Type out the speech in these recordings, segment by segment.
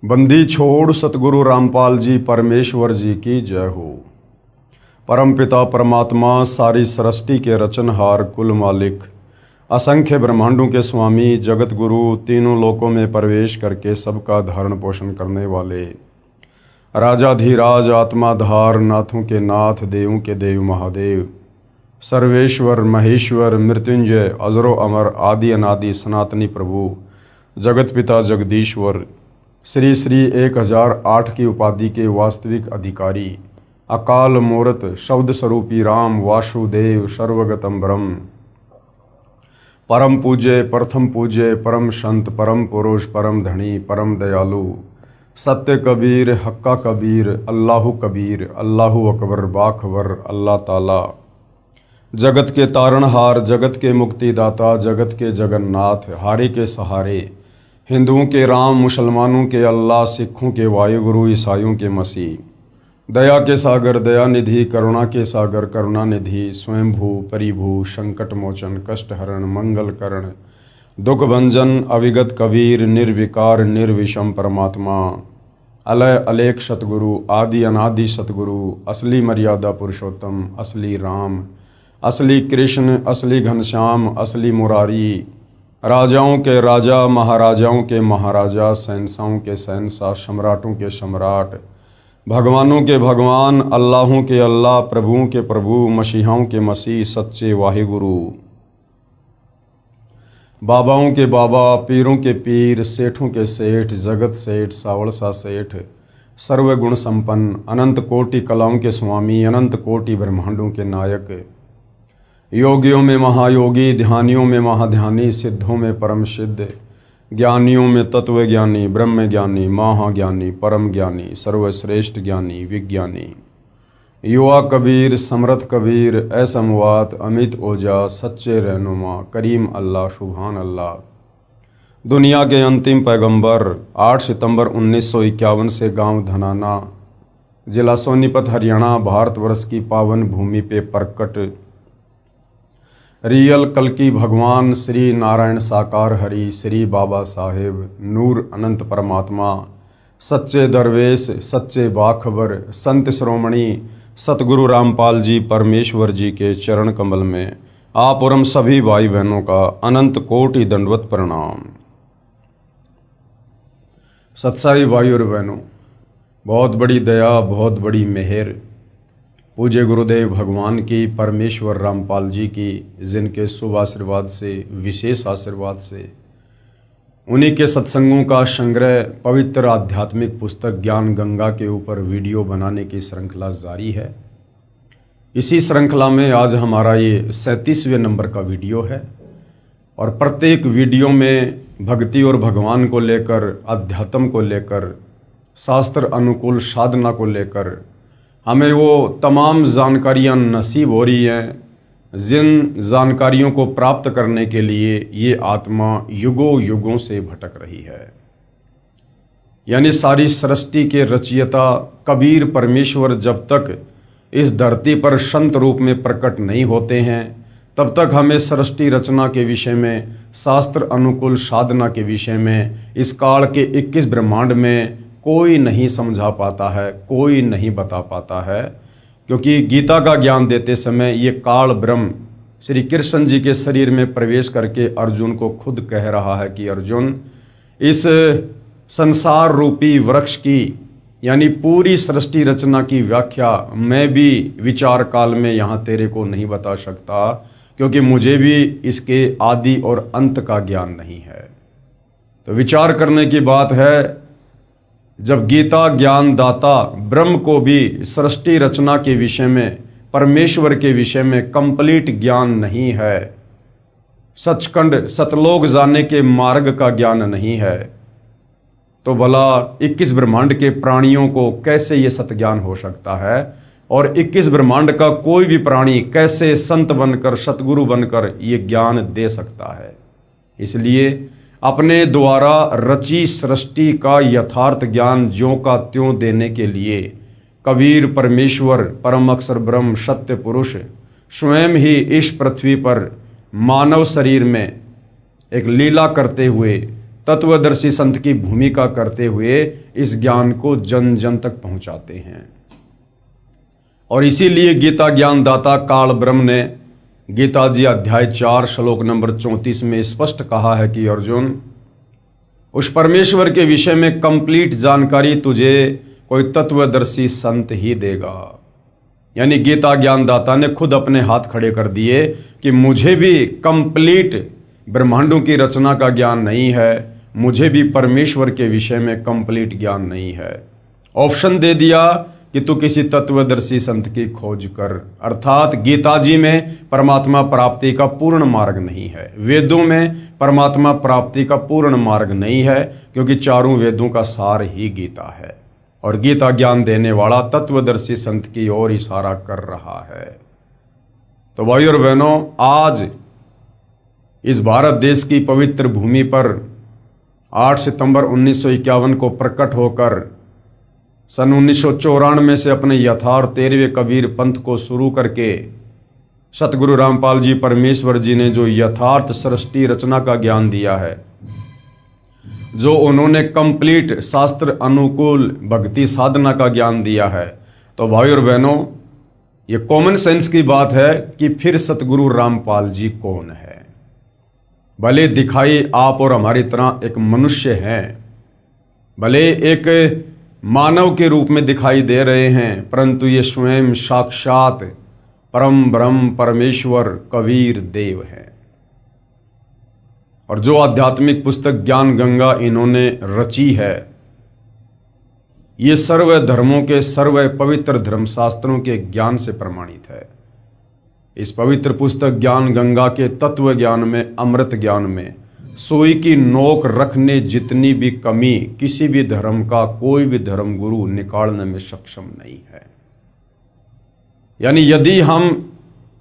बंदी छोड़ सतगुरु रामपाल जी परमेश्वर जी की जय हो। परमपिता परमात्मा सारी सृष्टि के रचनहार कुल मालिक असंख्य ब्रह्मांडों के स्वामी जगत गुरु तीनों लोकों में प्रवेश करके सबका धारण पोषण करने वाले राजाधीराज आत्माधार नाथों के नाथ देवों के देव महादेव सर्वेश्वर महेश्वर मृत्युंजय अजरो अमर आदि अनादि सनातनी प्रभु जगत पिता जगदीश्वर श्री श्री 1008 की उपाधि के वास्तविक अधिकारी अकाल मूर्त शब्द स्वरूपी राम वासुदेव सर्वगतम ब्रह्म परम पूज्य प्रथम पूज्य परम संत परम पुरुष परम धनी परम दयालु सत्य कबीर हक्का कबीर अल्लाहु कबीर अल्लाहु अकबर बाखबर अल्लाह ताला जगत के तारणहार जगत के मुक्तिदाता जगत के जगन्नाथ हारे के सहारे हिंदुओं के राम मुसलमानों के अल्लाह सिखों के वायुगुरु ईसाइयों के मसीह दया के सागर दया निधि करुणा के सागर करुणा निधि स्वयंभू परिभू संकट मोचन कष्ट हरण मंगल करण दुख भंजन अविगत कबीर निर्विकार निर्विषम परमात्मा अलय अलेख सतगुरु आदि अनादि सतगुरु असली मर्यादा पुरुषोत्तम असली राम असली कृष्ण असली घनश्याम असली मुरारी राजाओं के राजा महाराजाओं के महाराजा शहंशाहों के शहंशाह सम्राटों के सम्राट भगवानों के भगवान अल्लाहों के अल्लाह प्रभुओं के प्रभु मसीहाओं के मसीह सच्चे वाहिगुरु बाबाओं के बाबा पीरों के पीर सेठों के सेठ जगत सेठ सावड़सा सेठ सर्वगुण संपन्न अनंत कोटि कलाओं के स्वामी अनंत कोटि ब्रह्मांडों के नायक योगियों में महायोगी ध्यानियों में महाध्यानी सिद्धों में परम सिद्ध ज्ञानियों में तत्व ज्ञानी ब्रह्म ज्ञानी महाज्ञानी परम ज्ञानी सर्वश्रेष्ठ ज्ञानी विज्ञानी युवा कबीर समर्थ कबीर असमवात अमित ओजा सच्चे रहनुमा करीम अल्लाह सुभान अल्लाह दुनिया के अंतिम पैगंबर 8 सितंबर 1951 से गांव धनाना जिला सोनीपत हरियाणा भारतवर्ष की पावन भूमि पे प्रकट रियल कल्कि भगवान श्री नारायण साकार हरि श्री बाबा साहेब नूर अनंत परमात्मा सच्चे दरवेश सच्चे बाखबर संत श्रोमणी सतगुरु रामपाल जी परमेश्वर जी के चरण कमल में आप और हम सभी भाई बहनों का अनंत कोटि दंडवत प्रणाम। सत्साई भाई और बहनों, बहुत बड़ी दया बहुत बड़ी मेहर पूज्य गुरुदेव भगवान की परमेश्वर रामपाल जी की जिनके शुभ आशीर्वाद से विशेष आशीर्वाद से उन्हीं के सत्संगों का संग्रह पवित्र आध्यात्मिक पुस्तक ज्ञान गंगा के ऊपर वीडियो बनाने की श्रृंखला जारी है। इसी श्रृंखला में आज हमारा ये 37वें नंबर का वीडियो है और प्रत्येक वीडियो में भक्ति और भगवान को लेकर अध्यात्म को लेकर शास्त्र अनुकूल साधना को लेकर हमें वो तमाम जानकारियाँ नसीब हो रही हैं जिन जानकारियों को प्राप्त करने के लिए ये आत्मा युगों युगों से भटक रही है। यानी सारी सृष्टि के रचयिता कबीर परमेश्वर जब तक इस धरती पर संत रूप में प्रकट नहीं होते हैं तब तक हमें सृष्टि रचना के विषय में शास्त्र अनुकूल साधना के विषय में इस काल के 21 ब्रह्मांड में कोई नहीं समझा पाता है, कोई नहीं बता पाता है, क्योंकि गीता का ज्ञान देते समय ये काल ब्रह्म श्री कृष्ण जी के शरीर में प्रवेश करके अर्जुन को खुद कह रहा है कि अर्जुन इस संसार रूपी वृक्ष की यानी पूरी सृष्टि रचना की व्याख्या मैं भी विचार काल में यहाँ तेरे को नहीं बता सकता, क्योंकि मुझे भी इसके आदि और अंत का ज्ञान नहीं है। तो विचार करने की बात है, जब गीता ज्ञान दाता ब्रह्म को भी सृष्टि रचना के विषय में परमेश्वर के विषय में कंप्लीट ज्ञान नहीं है, सचखंड सतलोक जाने के मार्ग का ज्ञान नहीं है, तो भला 21 ब्रह्मांड के प्राणियों को कैसे ये सतज्ञान हो सकता है और 21 ब्रह्मांड का कोई भी प्राणी कैसे संत बनकर सतगुरु बनकर ये ज्ञान दे सकता है। इसलिए अपने द्वारा रची सृष्टि का यथार्थ ज्ञान ज्यों का त्यों देने के लिए कबीर परमेश्वर परम अक्षर ब्रह्म सत्य पुरुष स्वयं ही इस पृथ्वी पर मानव शरीर में एक लीला करते हुए तत्वदर्शी संत की भूमिका करते हुए इस ज्ञान को जन जन तक पहुंचाते हैं। और इसीलिए गीता ज्ञानदाता काल ब्रह्म ने गीता जी अध्याय 4 श्लोक नंबर 34 में स्पष्ट कहा है कि अर्जुन, उस परमेश्वर के विषय में कंप्लीट जानकारी तुझे कोई तत्वदर्शी संत ही देगा। यानी गीता ज्ञानदाता ने खुद अपने हाथ खड़े कर दिए कि मुझे भी कंप्लीट ब्रह्मांडों की रचना का ज्ञान नहीं है, मुझे भी परमेश्वर के विषय में कंप्लीट ज्ञान नहीं है। ऑप्शन दे दिया कि तू किसी तत्वदर्शी संत की खोज कर। अर्थात गीता जी में परमात्मा प्राप्ति का पूर्ण मार्ग नहीं है, वेदों में परमात्मा प्राप्ति का पूर्ण मार्ग नहीं है, क्योंकि चारों वेदों का सार ही गीता है और गीता ज्ञान देने वाला तत्वदर्शी संत की ओर इशारा कर रहा है। तो भाई और बहनों, आज इस भारत देश की पवित्र भूमि पर 8 सितंबर 1951 को प्रकट होकर सन 1994 से अपने यथार्थ 13वें कबीर पंथ को शुरू करके सतगुरु रामपाल जी परमेश्वर जी ने जो यथार्थ सृष्टि रचना का ज्ञान दिया है, जो उन्होंने कंप्लीट शास्त्र अनुकूल भक्ति साधना का ज्ञान दिया है, तो भाई और बहनों, ये कॉमन सेंस की बात है कि फिर सतगुरु रामपाल जी कौन है। भले दिखाई आप और हमारी तरह एक मनुष्य हैं, भले एक मानव के रूप में दिखाई दे रहे हैं, परंतु ये स्वयं साक्षात परम ब्रह्म परमेश्वर कबीर देव हैं। और जो आध्यात्मिक पुस्तक ज्ञान गंगा इन्होंने रची है, ये सर्व धर्मों के सर्व पवित्र धर्मशास्त्रों के ज्ञान से प्रमाणित है। इस पवित्र पुस्तक ज्ञान गंगा के तत्व ज्ञान में, अमृत ज्ञान में सुई की नोक रखने जितनी भी कमी किसी भी धर्म का कोई भी धर्म गुरु निकालने में सक्षम नहीं है। यानी यदि हम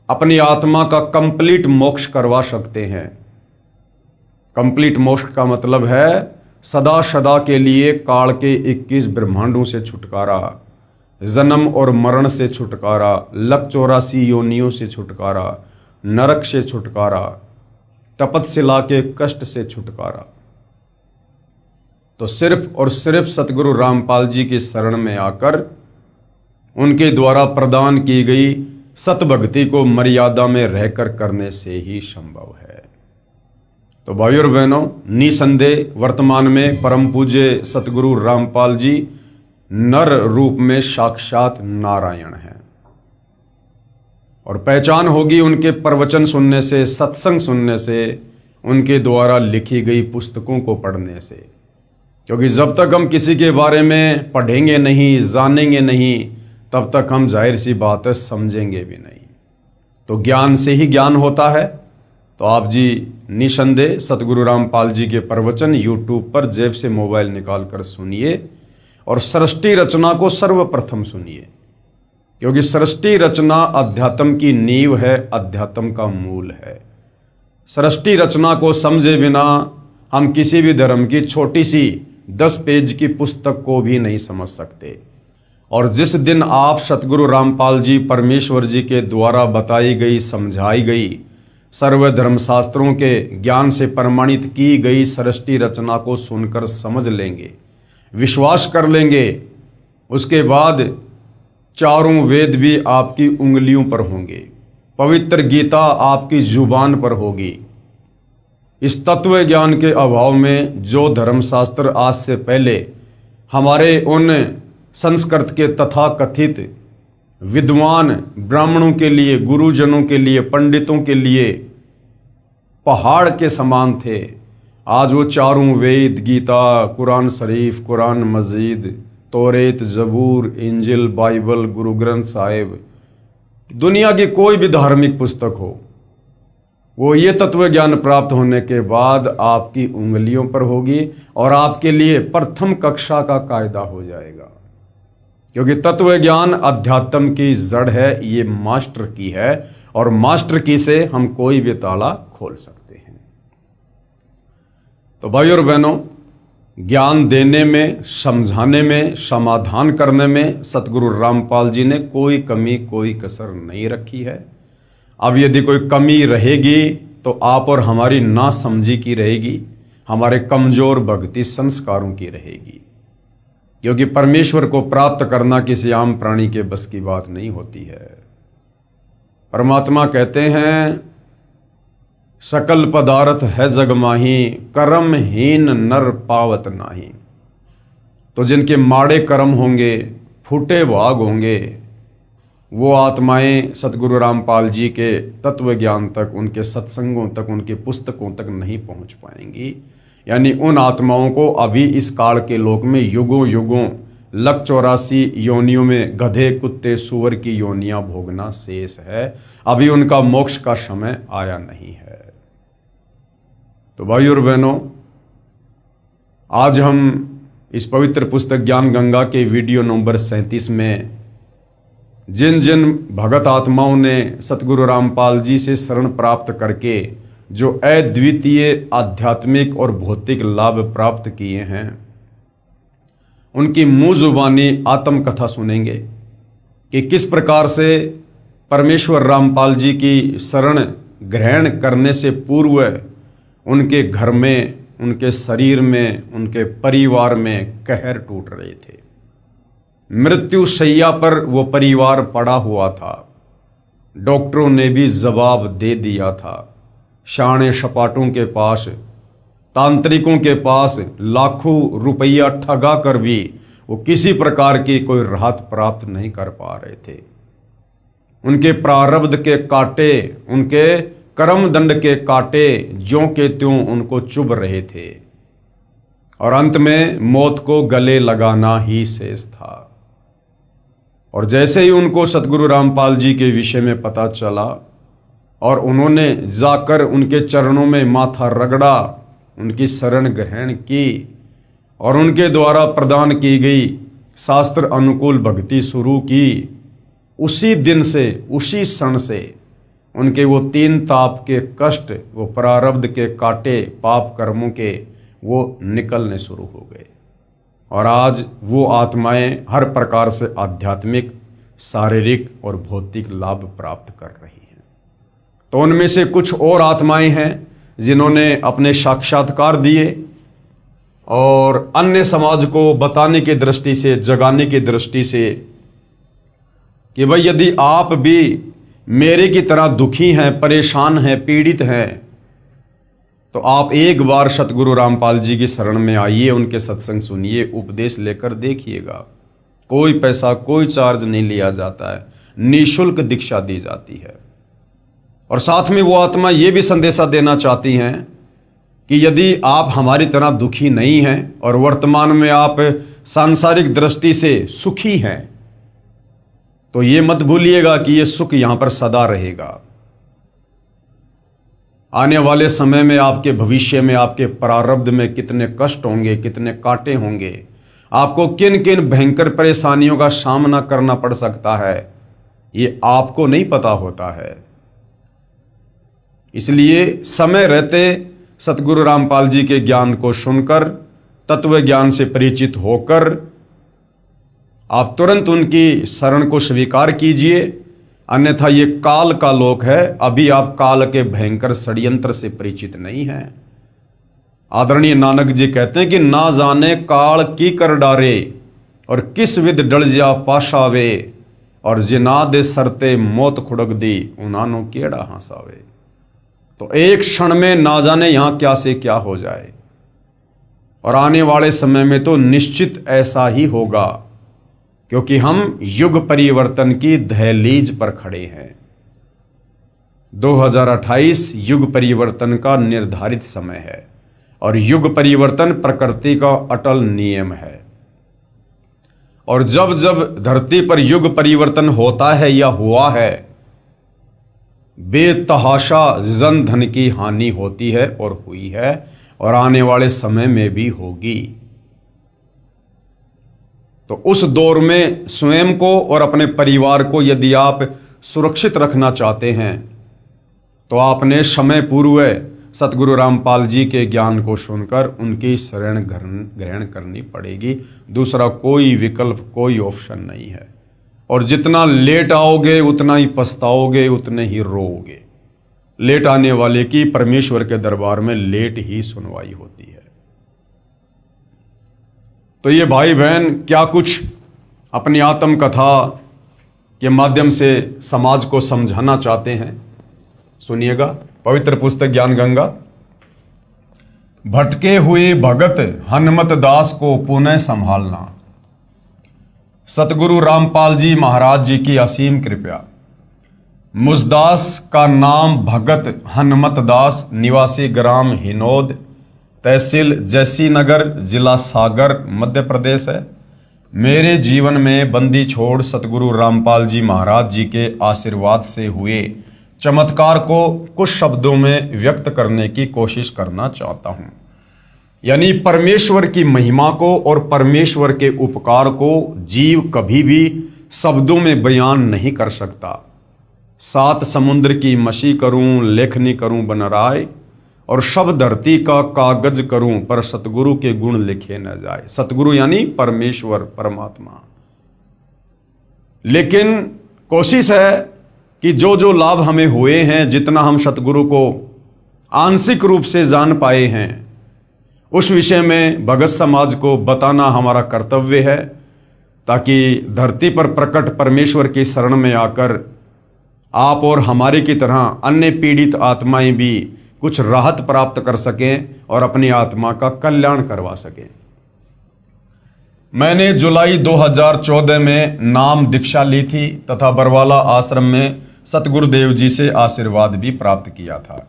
अपनी आत्मा का कंप्लीट मोक्ष करवा सकते हैं, कंप्लीट मोक्ष का मतलब है सदा सदा के लिए काल के 21 ब्रह्मांडों से छुटकारा, जन्म और मरण से छुटकारा, लक 84 योनियों से छुटकारा, नरक से छुटकारा, तपतशिला के कष्ट से छुटकारा। तो सिर्फ और सिर्फ सतगुरु रामपाल जी की शरण में आकर उनके द्वारा प्रदान की गई सतभक्ति को मर्यादा में रहकर करने से ही संभव है। तो भाई और बहनों, निसंदेह वर्तमान में परम पूज्य सतगुरु रामपाल जी नर रूप में साक्षात नारायण हैं और पहचान होगी उनके प्रवचन सुनने से, सत्संग सुनने से, उनके द्वारा लिखी गई पुस्तकों को पढ़ने से। क्योंकि जब तक हम किसी के बारे में पढ़ेंगे नहीं, जानेंगे नहीं, तब तक हम जाहिर सी बात है समझेंगे भी नहीं। तो ज्ञान से ही ज्ञान होता है। तो आप जी निसंदेह सतगुरु रामपाल जी के प्रवचन यूट्यूब पर जेब से मोबाइल निकाल कर सुनिए और सृष्टि रचना को सर्वप्रथम सुनिए, क्योंकि सृष्टि रचना अध्यात्म की नींव है, अध्यात्म का मूल है। सृष्टि रचना को समझे बिना हम किसी भी धर्म की छोटी सी 10 पेज की पुस्तक को भी नहीं समझ सकते। और जिस दिन आप सतगुरु रामपाल जी परमेश्वर जी के द्वारा बताई गई, समझाई गई, सर्वधर्म शास्त्रों के ज्ञान से प्रमाणित की गई सृष्टि रचना को सुनकर समझ लेंगे, विश्वास कर लेंगे, उसके बाद चारों वेद भी आपकी उंगलियों पर होंगे, पवित्र गीता आपकी जुबान पर होगी। इस तत्व ज्ञान के अभाव में जो धर्मशास्त्र आज से पहले हमारे उन संस्कृत के तथाकथित विद्वान ब्राह्मणों के लिए, गुरुजनों के लिए, पंडितों के लिए पहाड़ के समान थे, आज वो चारों वेद, गीता, कुरान शरीफ, कुरान मजीद, तौरेत, जबूर, इंजिल, बाइबल, गुरु ग्रंथ साहिब, दुनिया की कोई भी धार्मिक पुस्तक हो, वो ये तत्व ज्ञान प्राप्त होने के बाद आपकी उंगलियों पर होगी और आपके लिए प्रथम कक्षा का कायदा हो जाएगा। क्योंकि तत्व ज्ञान अध्यात्म की जड़ है, ये मास्टर की है और मास्टर की से हम कोई भी ताला खोल सकते हैं। तो भाई और बहनों, ज्ञान देने में, समझाने में, समाधान करने में सतगुरु रामपाल जी ने कोई कमी, कोई कसर नहीं रखी है। अब यदि कोई कमी रहेगी तो आप और हमारी नासमझी की रहेगी, हमारे कमजोर भक्ति संस्कारों की रहेगी, क्योंकि परमेश्वर को प्राप्त करना किसी आम प्राणी के बस की बात नहीं होती है। परमात्मा कहते हैं, सकल पदार्थ है जग माही, कर्महीन नर पावत नाही। तो जिनके माड़े कर्म होंगे, फूटे भाग होंगे, वो आत्माएं सतगुरु रामपाल जी के तत्व ज्ञान तक, उनके सत्संगों तक, उनके पुस्तकों तक नहीं पहुंच पाएंगी। यानी उन आत्माओं को अभी इस काल के लोक में युगों युगों 184 योनियों में गधे, कुत्ते, सूअर की योनियां भोगना शेष है। अभी उनका मोक्ष का समय आया नहीं है। तो भाइयों और बहनों, आज हम इस पवित्र पुस्तक ज्ञान गंगा के वीडियो नंबर 37 में जिन जिन भगत आत्माओं ने सतगुरु रामपाल जी से शरण प्राप्त करके जो अद्वितीय आध्यात्मिक और भौतिक लाभ प्राप्त किए हैं, उनकी मुंह जुबानी आत्मकथा सुनेंगे कि किस प्रकार से परमेश्वर रामपाल जी की शरण ग्रहण करने से पूर्व उनके घर में, उनके शरीर में, उनके परिवार में कहर टूट रहे थे। मृत्यु शैया पर वो परिवार पड़ा हुआ था। डॉक्टरों ने भी जवाब दे दिया था। शाणे सपाटों के पास, तांत्रिकों के पास लाखों रुपया ठगा कर भी वो किसी प्रकार की कोई राहत प्राप्त नहीं कर पा रहे थे। उनके प्रारब्ध के कांटे, उनके कर्म दंड के कांटे ज्यों के त्यों उनको चुभ रहे थे और अंत में मौत को गले लगाना ही शेष था। और जैसे ही उनको सतगुरु रामपाल जी के विषय में पता चला और उन्होंने जाकर उनके चरणों में माथा रगड़ा, उनकी शरण ग्रहण की और उनके द्वारा प्रदान की गई शास्त्र अनुकूल भक्ति शुरू की, उसी दिन से, उसी क्षण से उनके वो 3 ताप के कष्ट, वो प्रारब्ध के कांटे, पाप कर्मों के, वो निकलने शुरू हो गए। और आज वो आत्माएं हर प्रकार से आध्यात्मिक, शारीरिक और भौतिक लाभ प्राप्त कर रही हैं। तो उनमें से कुछ और आत्माएं हैं जिन्होंने अपने साक्षात्कार दिए और अन्य समाज को बताने की दृष्टि से, जगाने की दृष्टि से कि भाई यदि आप भी मेरे की तरह दुखी हैं, परेशान हैं, पीड़ित हैं, तो आप एक बार सतगुरु रामपाल जी की शरण में आइए, उनके सत्संग सुनिए, उपदेश लेकर देखिएगा। कोई पैसा, कोई चार्ज नहीं लिया जाता है, निःशुल्क दीक्षा दी जाती है। और साथ में वो आत्मा ये भी संदेशा देना चाहती हैं कि यदि आप हमारी तरह दुखी नहीं हैं और वर्तमान में आप सांसारिक दृष्टि से सुखी हैं, तो ये मत भूलिएगा कि ये सुख यहां पर सदा रहेगा। आने वाले समय में, आपके भविष्य में, आपके प्रारब्ध में कितने कष्ट होंगे, कितने कांटे होंगे, आपको किन किन भयंकर परेशानियों का सामना करना पड़ सकता है, ये आपको नहीं पता होता है। इसलिए समय रहते सतगुरु रामपाल जी के ज्ञान को सुनकर, तत्व ज्ञान से परिचित होकर आप तुरंत उनकी शरण को स्वीकार कीजिए, अन्यथा ये काल का लोक है। अभी आप काल के भयंकर षड्यंत्र से परिचित नहीं हैं। आदरणीय नानक जी कहते हैं कि ना जाने काल की कर डारे और किस विध डल जा पाशावे, और जिना दे सरते मौत खुड़क दी उनानो केड़ा हंसावे। तो एक क्षण में ना जाने यहां क्या से क्या हो जाए, और आने वाले समय में तो निश्चित ऐसा ही होगा, क्योंकि हम युग परिवर्तन की दहलीज पर खड़े हैं। 2028 युग परिवर्तन का निर्धारित समय है और युग परिवर्तन प्रकृति का अटल नियम है। और जब जब धरती पर युग परिवर्तन होता है या हुआ है, बेतहाशा जन धन की हानि होती है और हुई है और आने वाले समय में भी होगी। तो उस दौर में स्वयं को और अपने परिवार को यदि आप सुरक्षित रखना चाहते हैं, तो आपने समय पूर्व सतगुरु रामपाल जी के ज्ञान को सुनकर उनकी शरण ग्रहण करनी पड़ेगी। दूसरा कोई विकल्प, कोई ऑप्शन नहीं है। और जितना लेट आओगे उतना ही पछताओगे, उतने ही रोओगे। लेट आने वाले की परमेश्वर के दरबार में लेट ही सुनवाई होती है। तो ये भाई बहन क्या कुछ अपनी आत्मकथा के माध्यम से समाज को समझाना चाहते हैं, सुनिएगा। पवित्र पुस्तक ज्ञान गंगा। भटके हुए भगत हनुमत दास को पुनः संभालना। सतगुरु रामपाल जी महाराज जी की असीम कृपा। मुझदास का नाम भगत हनुमत दास, निवासी ग्राम हिनोद, तहसील जैसी नगर, जिला सागर, मध्य प्रदेश है। मेरे जीवन में बंदी छोड़ सतगुरु रामपाल जी महाराज जी के आशीर्वाद से हुए चमत्कार को कुछ शब्दों में व्यक्त करने की कोशिश करना चाहता हूं। यानी परमेश्वर की महिमा को और परमेश्वर के उपकार को जीव कभी भी शब्दों में बयान नहीं कर सकता। सात समुद्र की मशी करूं, लेखनी करूं बनराय, और शब्द धरती का कागज करूं, पर सतगुरु के गुण लिखे न जाए। सतगुरु यानी परमेश्वर, परमात्मा। लेकिन कोशिश है कि जो जो लाभ हमें हुए हैं, जितना हम सतगुरु को आंशिक रूप से जान पाए हैं, उस विषय में भगत समाज को बताना हमारा कर्तव्य है, ताकि धरती पर प्रकट परमेश्वर की शरण में आकर आप और हमारे की तरह अन्य पीड़ित आत्माएं भी कुछ राहत प्राप्त कर सकें और अपनी आत्मा का कल्याण करवा सकें। मैंने जुलाई 2014 में नाम दीक्षा ली थी तथा बरवाला आश्रम में सतगुरुदेव जी से आशीर्वाद भी प्राप्त किया था।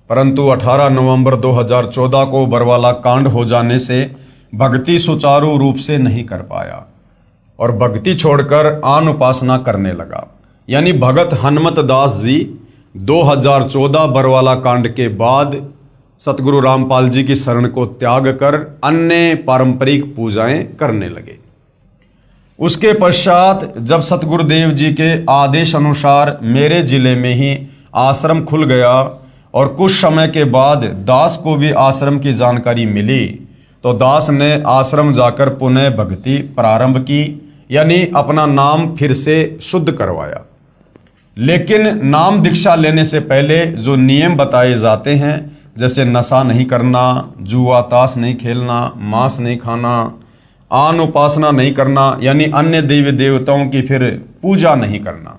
परंतु 18 नवंबर 2014 को बरवाला कांड हो जाने से भक्ति सुचारू रूप से नहीं कर पाया और भक्ति छोड़कर आन उपासना करने लगा। यानी भगत हनुमत दास जी 2014 बरवाला कांड के बाद सतगुरु रामपाल जी की शरण को त्याग कर अन्य पारंपरिक पूजाएं करने लगे। उसके पश्चात जब सतगुरुदेव जी के आदेश अनुसार मेरे जिले में ही आश्रम खुल गया और कुछ समय के बाद दास को भी आश्रम की जानकारी मिली, तो दास ने आश्रम जाकर पुनः भक्ति प्रारंभ की, यानी अपना नाम फिर से शुद्ध करवाया। लेकिन नाम दीक्षा लेने से पहले जो नियम बताए जाते हैं, जैसे नशा नहीं करना, जुआ ताश नहीं खेलना, मांस नहीं खाना, आन उपासना नहीं करना, यानी अन्य देवी देवताओं की फिर पूजा नहीं करना,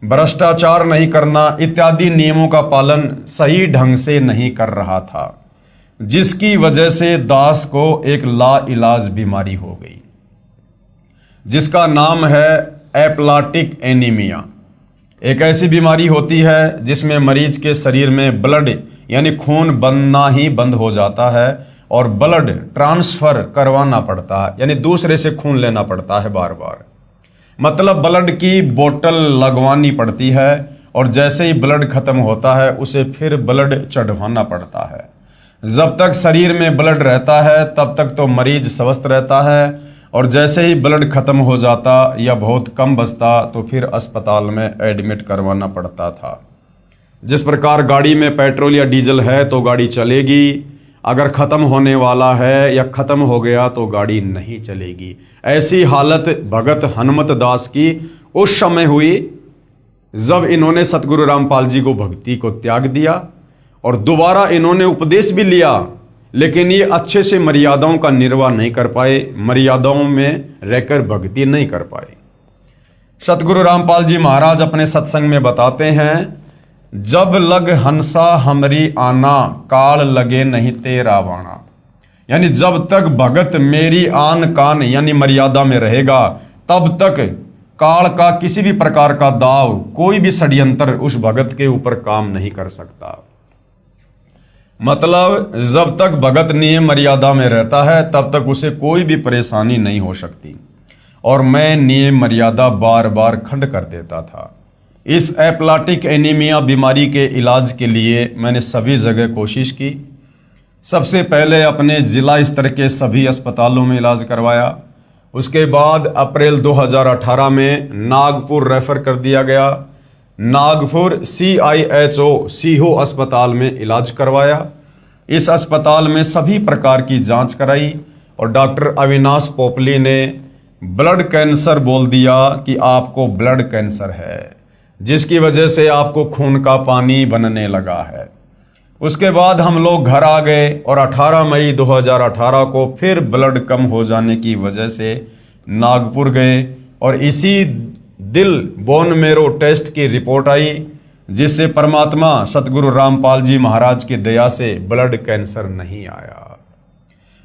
भ्रष्टाचार नहीं करना इत्यादि नियमों का पालन सही ढंग से नहीं कर रहा था, जिसकी वजह से दास को एक लाइलाज बीमारी हो गई, जिसका नाम है एप्लाटिक एनीमिया। एक ऐसी बीमारी होती है जिसमें मरीज के शरीर में ब्लड यानी खून बनना ही बंद हो जाता है और ब्लड ट्रांसफर करवाना पड़ता है, यानी दूसरे से खून लेना पड़ता है बार बार। मतलब ब्लड की बोतल लगवानी पड़ती है और जैसे ही ब्लड खत्म होता है उसे फिर ब्लड चढ़वाना पड़ता है। जब तक शरीर में ब्लड रहता है तब तक तो मरीज स्वस्थ रहता है, और जैसे ही ब्लड खत्म हो जाता या बहुत कम बचता तो फिर अस्पताल में एडमिट करवाना पड़ता था। जिस प्रकार गाड़ी में पेट्रोल या डीजल है तो गाड़ी चलेगी, अगर ख़त्म होने वाला है या ख़त्म हो गया तो गाड़ी नहीं चलेगी। ऐसी हालत भगत हनुमत दास की उस समय हुई जब इन्होंने सतगुरु रामपाल जी को भक्ति को त्याग दिया और दोबारा इन्होंने उपदेश भी लिया, लेकिन ये अच्छे से मर्यादाओं का निर्वाह नहीं कर पाए, मर्यादाओं में रहकर भक्ति नहीं कर पाए। सतगुरु रामपाल जी महाराज अपने सत्संग में बताते हैं, जब लग हंसा हमरी आना, काल लगे नहीं तेरा वाणा। यानी जब तक भगत मेरी आन कान यानी मर्यादा में रहेगा, तब तक काल का किसी भी प्रकार का दाव, कोई भी षड्यंत्र उस भगत के ऊपर काम नहीं कर सकता। मतलब जब तक भगत नियम मर्यादा में रहता है तब तक उसे कोई भी परेशानी नहीं हो सकती, और मैं नियम मर्यादा बार बार खंड कर देता था। इस एप्लाटिक एनीमिया बीमारी के इलाज के लिए मैंने सभी जगह कोशिश की। सबसे पहले अपने जिला स्तर के सभी अस्पतालों में इलाज करवाया। उसके बाद अप्रैल 2018 में नागपुर रेफर कर दिया गया। नागपुर CIHO सीहो अस्पताल में इलाज करवाया। इस अस्पताल में सभी प्रकार की जांच कराई और डॉक्टर अविनाश पोपली ने ब्लड कैंसर बोल दिया कि आपको ब्लड कैंसर है। जिसकी वजह से आपको खून का पानी बनने लगा है। उसके बाद हम लोग घर आ गए और 18 मई 2018 को फिर ब्लड कम हो जाने की वजह से नागपुर गए और इसी दिल बोन मेरो टेस्ट की रिपोर्ट आई, जिससे परमात्मा सतगुरु रामपाल जी महाराज की दया से ब्लड कैंसर नहीं आया।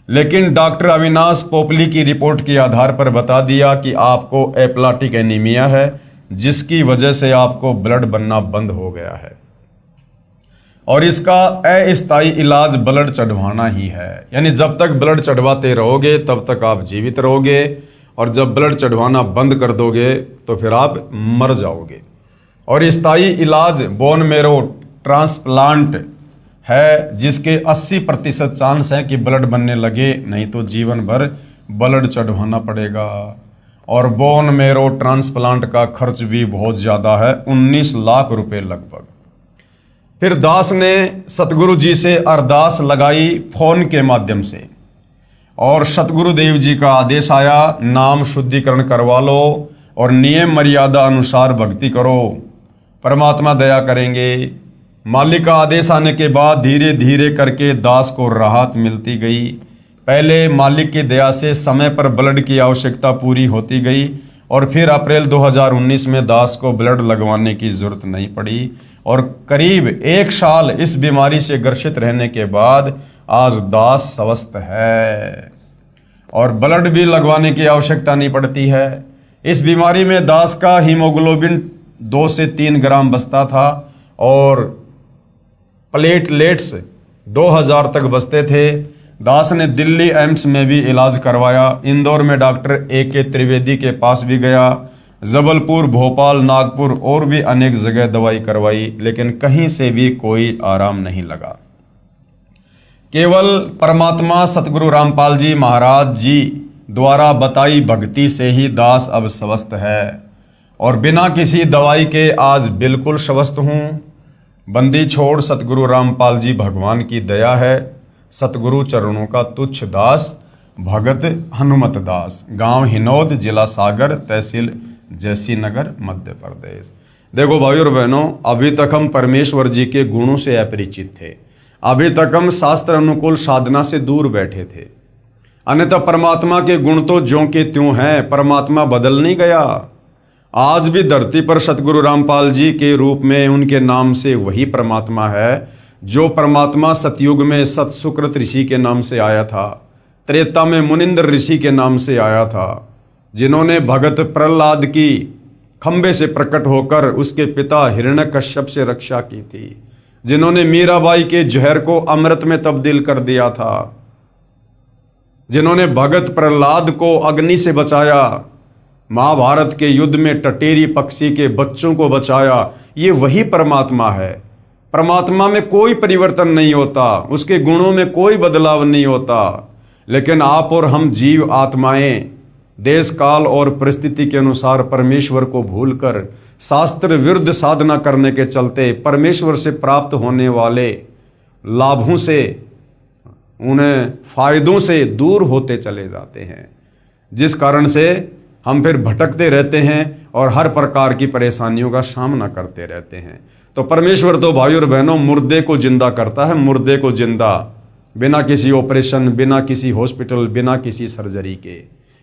लेकिन डॉक्टर अविनाश पोपली की रिपोर्ट के आधार पर बता दिया कि आपको एप्लाटिक एनीमिया है, जिसकी वजह से आपको ब्लड बनना बंद हो गया है और इसका अस्थायी इलाज ब्लड चढ़वाना ही है। यानी जब तक ब्लड चढ़वाते रहोगे तब तक आप जीवित रहोगे और जब ब्लड चढ़वाना बंद कर दोगे तो फिर आप मर जाओगे। और स्थायी इलाज बोन मेरो ट्रांसप्लांट है, जिसके 80% चांस है कि ब्लड बनने लगे, नहीं तो जीवन भर ब्लड चढ़वाना पड़ेगा। और बोन मेरो ट्रांसप्लांट का खर्च भी बहुत ज़्यादा है, 19 लाख रुपए लगभग। फिर दास ने सतगुरु जी से अरदास लगाई फोन के माध्यम से और सतगुरु देव जी का आदेश आया, नाम शुद्धिकरण करवा लो और नियम मर्यादा अनुसार भक्ति करो, परमात्मा दया करेंगे। मालिक का आदेश आने के बाद धीरे धीरे करके दास को राहत मिलती गई। पहले मालिक की दया से समय पर ब्लड की आवश्यकता पूरी होती गई और फिर अप्रैल 2019 में दास को ब्लड लगवाने की जरूरत नहीं पड़ी और करीब 1 साल इस बीमारी से ग्रसित रहने के बाद आज दास स्वस्थ है और ब्लड भी लगवाने की आवश्यकता नहीं पड़ती है। इस बीमारी में दास का हीमोग्लोबिन 2 से 3 ग्राम बचता था और प्लेटलेट्स 2000 तक बचते थे। दास ने दिल्ली एम्स में भी इलाज करवाया, इंदौर में डॉक्टर AK त्रिवेदी के पास भी गया, जबलपुर, भोपाल, नागपुर और भी अनेक जगह दवाई करवाई, लेकिन कहीं से भी कोई आराम नहीं लगा। केवल परमात्मा सतगुरु रामपाल जी महाराज जी द्वारा बताई भक्ति से ही दास अब स्वस्थ है और बिना किसी दवाई के आज बिल्कुल स्वस्थ हूँ। बंदी छोड़ सतगुरु रामपाल जी भगवान की दया है। सतगुरु चरणों का तुच्छ दास, भगत हनुमत दास, गांव हिनौद, जिला सागर, तहसील जैसी नगर, मध्य प्रदेश। देखो भाई और बहनों, अभी तक हम परमेश्वर जी के गुणों से अपरिचित थे, अभी तक हम शास्त्र अनुकूल साधना से दूर बैठे थे। अन्यथा परमात्मा के गुण तो ज्यों के त्यों हैं, परमात्मा बदल नहीं गया। आज भी धरती पर सतगुरु रामपाल जी के रूप में उनके नाम से वही परमात्मा है जो परमात्मा सतयुग में सतसुकृत ऋषि के नाम से आया था, त्रेता में मुनिंद्र ऋषि के नाम से आया था, जिन्होंने भगत प्रहलाद की खंबे से प्रकट होकर उसके पिता हिरण्यकश्यप से रक्षा की थी, जिन्होंने मीराबाई के जहर को अमृत में तब्दील कर दिया था, जिन्होंने भगत प्रहलाद को अग्नि से बचाया, महाभारत के युद्ध में टटेरी पक्षी के बच्चों को बचाया, ये वही परमात्मा है। परमात्मा में कोई परिवर्तन नहीं होता, उसके गुणों में कोई बदलाव नहीं होता। लेकिन आप और हम जीव आत्माएं देश काल और परिस्थिति के अनुसार परमेश्वर को भूलकर शास्त्र विरुद्ध साधना करने के चलते परमेश्वर से प्राप्त होने वाले लाभों से, उन्हें फायदों से दूर होते चले जाते हैं, जिस कारण से हम फिर भटकते रहते हैं और हर प्रकार की परेशानियों का सामना करते रहते हैं। तो परमेश्वर तो भाई और बहनों मुर्दे को जिंदा करता है, मुर्दे को जिंदा, बिना किसी ऑपरेशन, बिना किसी हॉस्पिटल, बिना किसी सर्जरी के,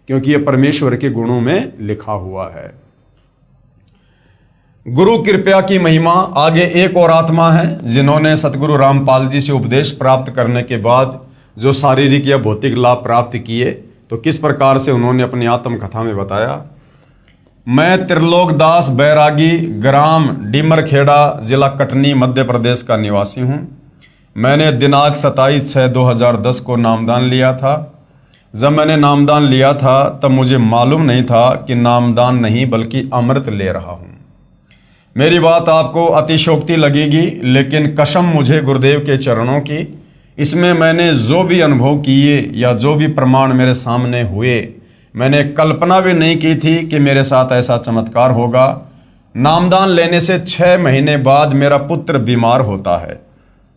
क्योंकि ये परमेश्वर के गुणों में लिखा हुआ है। गुरु कृपा की महिमा। आगे एक और आत्मा है जिन्होंने सतगुरु रामपाल जी से उपदेश प्राप्त करने के बाद जो शारीरिक या भौतिक लाभ प्राप्त किए, तो किस प्रकार से उन्होंने अपनी आत्मकथा में बताया। मैं त्रिलोकदास बैरागी, ग्राम डीमरखेड़ा, जिला कटनी, मध्य प्रदेश का निवासी हूँ। मैंने दिनांक 27/6/2010 को नामदान लिया था। जब मैंने नामदान लिया था तब मुझे मालूम नहीं था कि नामदान नहीं बल्कि अमृत ले रहा हूँ। मेरी बात आपको अतिशोक्ति लगेगी, लेकिन कसम मुझे गुरुदेव के चरणों की, इसमें मैंने जो भी अनुभव किए या जो भी प्रमाण मेरे सामने हुए, मैंने कल्पना भी नहीं की थी कि मेरे साथ ऐसा चमत्कार होगा। नामदान लेने से 6 महीने बाद मेरा पुत्र बीमार होता है,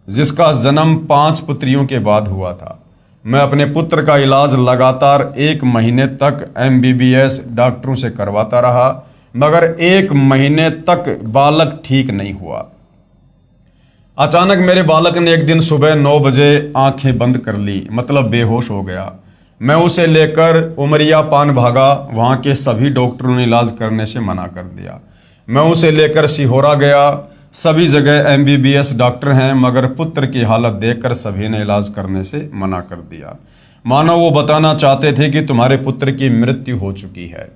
जिसका जन्म 5 पुत्रियों के बाद हुआ था। मैं अपने पुत्र का इलाज लगातार 1 महीने तक MBBS डॉक्टरों से करवाता रहा। मगर 1 महीने तक बालक ठीक नहीं हुआ। अचानक मेरे बालक ने एक दिन सुबह 9 बजे आंखें बंद कर ली, मतलब बेहोश हो गया। मैं उसे लेकर उमरिया पान भागा, वहाँ के सभी डॉक्टरों ने इलाज करने से मना कर दिया। मैं उसे लेकर सिहोरा गया, सभी जगह MBBS डॉक्टर हैं, मगर पुत्र की हालत देखकर सभी ने इलाज करने से मना कर दिया। मानो वो बताना चाहते थे कि तुम्हारे पुत्र की मृत्यु हो चुकी है।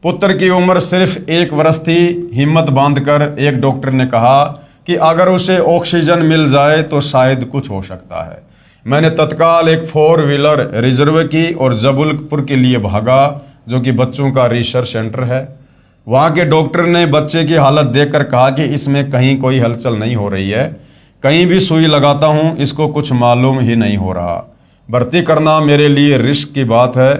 पुत्र की उम्र सिर्फ 1 वर्ष थी। हिम्मत बांधकर एक डॉक्टर ने कहा कि अगर उसे ऑक्सीजन मिल जाए तो शायद कुछ हो सकता है। मैंने तत्काल एक 4 व्हीलर रिजर्व की और जबलपुर के लिए भागा, जो कि बच्चों का रिसर्च सेंटर है। वहाँ के डॉक्टर ने बच्चे की हालत देखकर कहा कि इसमें कहीं कोई हलचल नहीं हो रही है, कहीं भी सुई लगाता हूँ इसको कुछ मालूम ही नहीं हो रहा। भर्ती करना मेरे लिए रिस्क की बात है।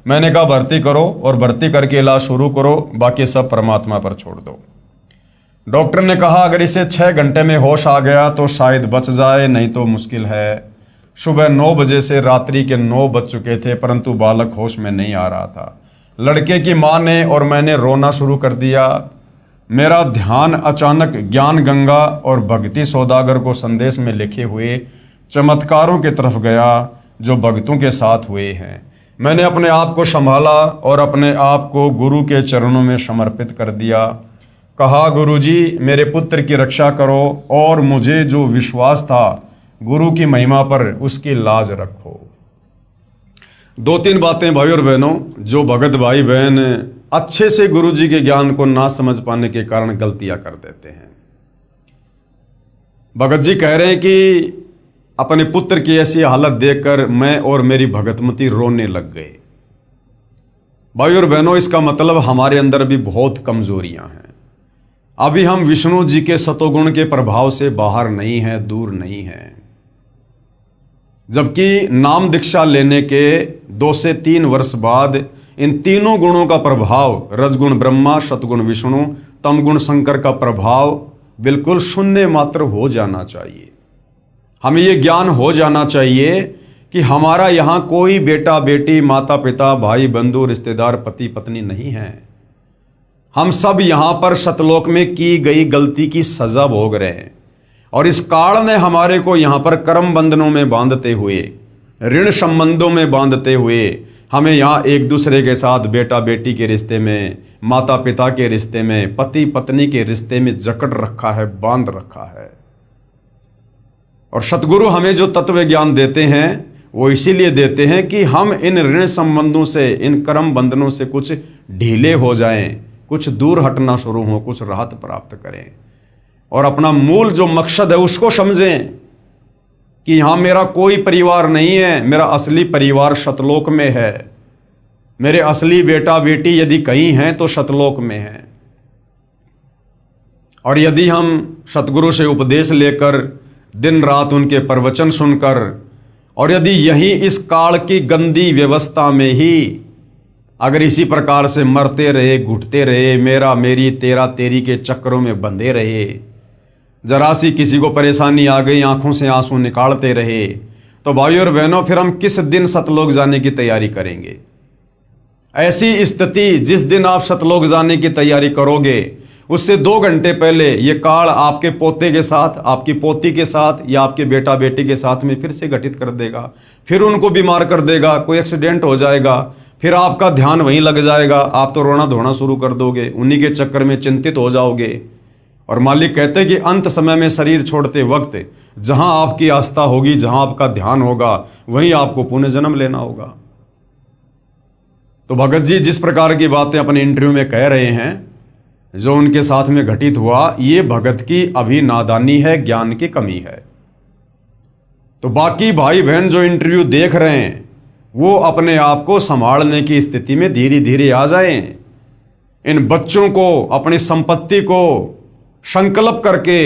मैंने कहा भर्ती करो और भर्ती करके इलाज शुरू करो, बाकी सब परमात्मा पर छोड़ दो। डॉक्टर ने कहा अगर इसे 6 घंटे में होश आ गया तो शायद बच जाए, नहीं तो मुश्किल है। सुबह 9 बजे से रात्रि के 9 बज चुके थे, परंतु बालक होश में नहीं आ रहा था। लड़के की माँ ने और मैंने रोना शुरू कर दिया। मेरा ध्यान अचानक ज्ञान गंगा और भक्ति सौदागर को संदेश में लिखे हुए चमत्कारों की तरफ गया जो भक्तों के साथ हुए हैं। मैंने अपने आप को संभाला और अपने आप को गुरु के चरणों में समर्पित कर दिया। कहा गुरुजी मेरे पुत्र की रक्षा करो और मुझे जो विश्वास था गुरु की महिमा पर उसकी लाज रखो। 2-3 बातें भाई और बहनों, जो भगत भाई बहन अच्छे से गुरु जी के ज्ञान को ना समझ पाने के कारण गलतियां कर देते हैं। भगत जी कह रहे हैं कि अपने पुत्र की ऐसी हालत देखकर मैं और मेरी भगतमती रोने लग गए। भाई और बहनों, इसका मतलब हमारे अंदर भी बहुत कमजोरियां हैं। अभी हम विष्णु जी के सतोगुण के प्रभाव से बाहर नहीं हैं, दूर नहीं हैं। जबकि नाम दीक्षा लेने के 2 से 3 वर्ष बाद इन तीनों गुणों का प्रभाव, रजगुण ब्रह्मा, सतगुण विष्णु, तमगुण शंकर का प्रभाव बिल्कुल शून्य मात्र हो जाना चाहिए। हमें ये ज्ञान हो जाना चाहिए कि हमारा यहाँ कोई बेटा बेटी, माता पिता, भाई बंधु, रिश्तेदार, पति पत्नी नहीं है। हम सब यहाँ पर सतलोक में की गई गलती की सजा भोग रहे हैं और इस काल ने हमारे को यहाँ पर कर्म बंधनों में बांधते हुए, ऋण संबंधों में बांधते हुए हमें यहाँ एक दूसरे के साथ बेटा बेटी के रिश्ते में, माता पिता के रिश्ते में, पति पत्नी के रिश्ते में जकड़ रखा है, बांध रखा है। और सतगुरु हमें जो तत्व ज्ञान देते हैं वो इसीलिए देते हैं कि हम इन ऋण संबंधों से, इन कर्म बंधनों से कुछ ढीले हो जाएं, कुछ दूर हटना शुरू हो, कुछ राहत प्राप्त करें और अपना मूल जो मकसद है उसको समझें कि यहां मेरा कोई परिवार नहीं है, मेरा असली परिवार सतलोक में है। मेरे असली बेटा बेटी यदि कहीं हैं तो सतलोक में हैं। और यदि हम सतगुरु से उपदेश लेकर, दिन रात उनके प्रवचन सुनकर, और यदि यही इस काल की गंदी व्यवस्था में ही अगर इसी प्रकार से मरते रहे, घुटते रहे, मेरा मेरी, तेरा तेरी के चक्करों में बंधे रहे, जरा सी किसी को परेशानी आ गई आंखों से आंसू निकालते रहे, तो भाई और बहनों फिर हम किस दिन सतलोक जाने की तैयारी करेंगे। ऐसी स्थिति जिस दिन आप सतलोक जाने की तैयारी करोगे उससे 2 घंटे पहले ये काल आपके पोते के साथ, आपकी पोती के साथ या आपके बेटा बेटी के साथ में फिर से घटित कर देगा, फिर उनको बीमार कर देगा, कोई एक्सीडेंट हो जाएगा, फिर आपका ध्यान वहीं लग जाएगा, आप तो रोना धोना शुरू कर दोगे, उन्हीं के चक्कर में चिंतित हो जाओगे। और मालिक कहते हैं कि अंत समय में शरीर छोड़ते वक्त जहां आपकी आस्था होगी, जहां आपका ध्यान होगा, वहीं आपको पुनः जन्म लेना होगा। तो भगत जी जिस प्रकार की बातें अपने इंटरव्यू में कह रहे हैं, जो उनके साथ में घटित हुआ, ये भगत की अभी नादानी है, ज्ञान की कमी है। तो बाकी भाई बहन जो इंटरव्यू देख रहे हैं वो अपने आप को संभालने की स्थिति में धीरे धीरे आ जाएं। इन बच्चों को, अपनी संपत्ति को संकल्प करके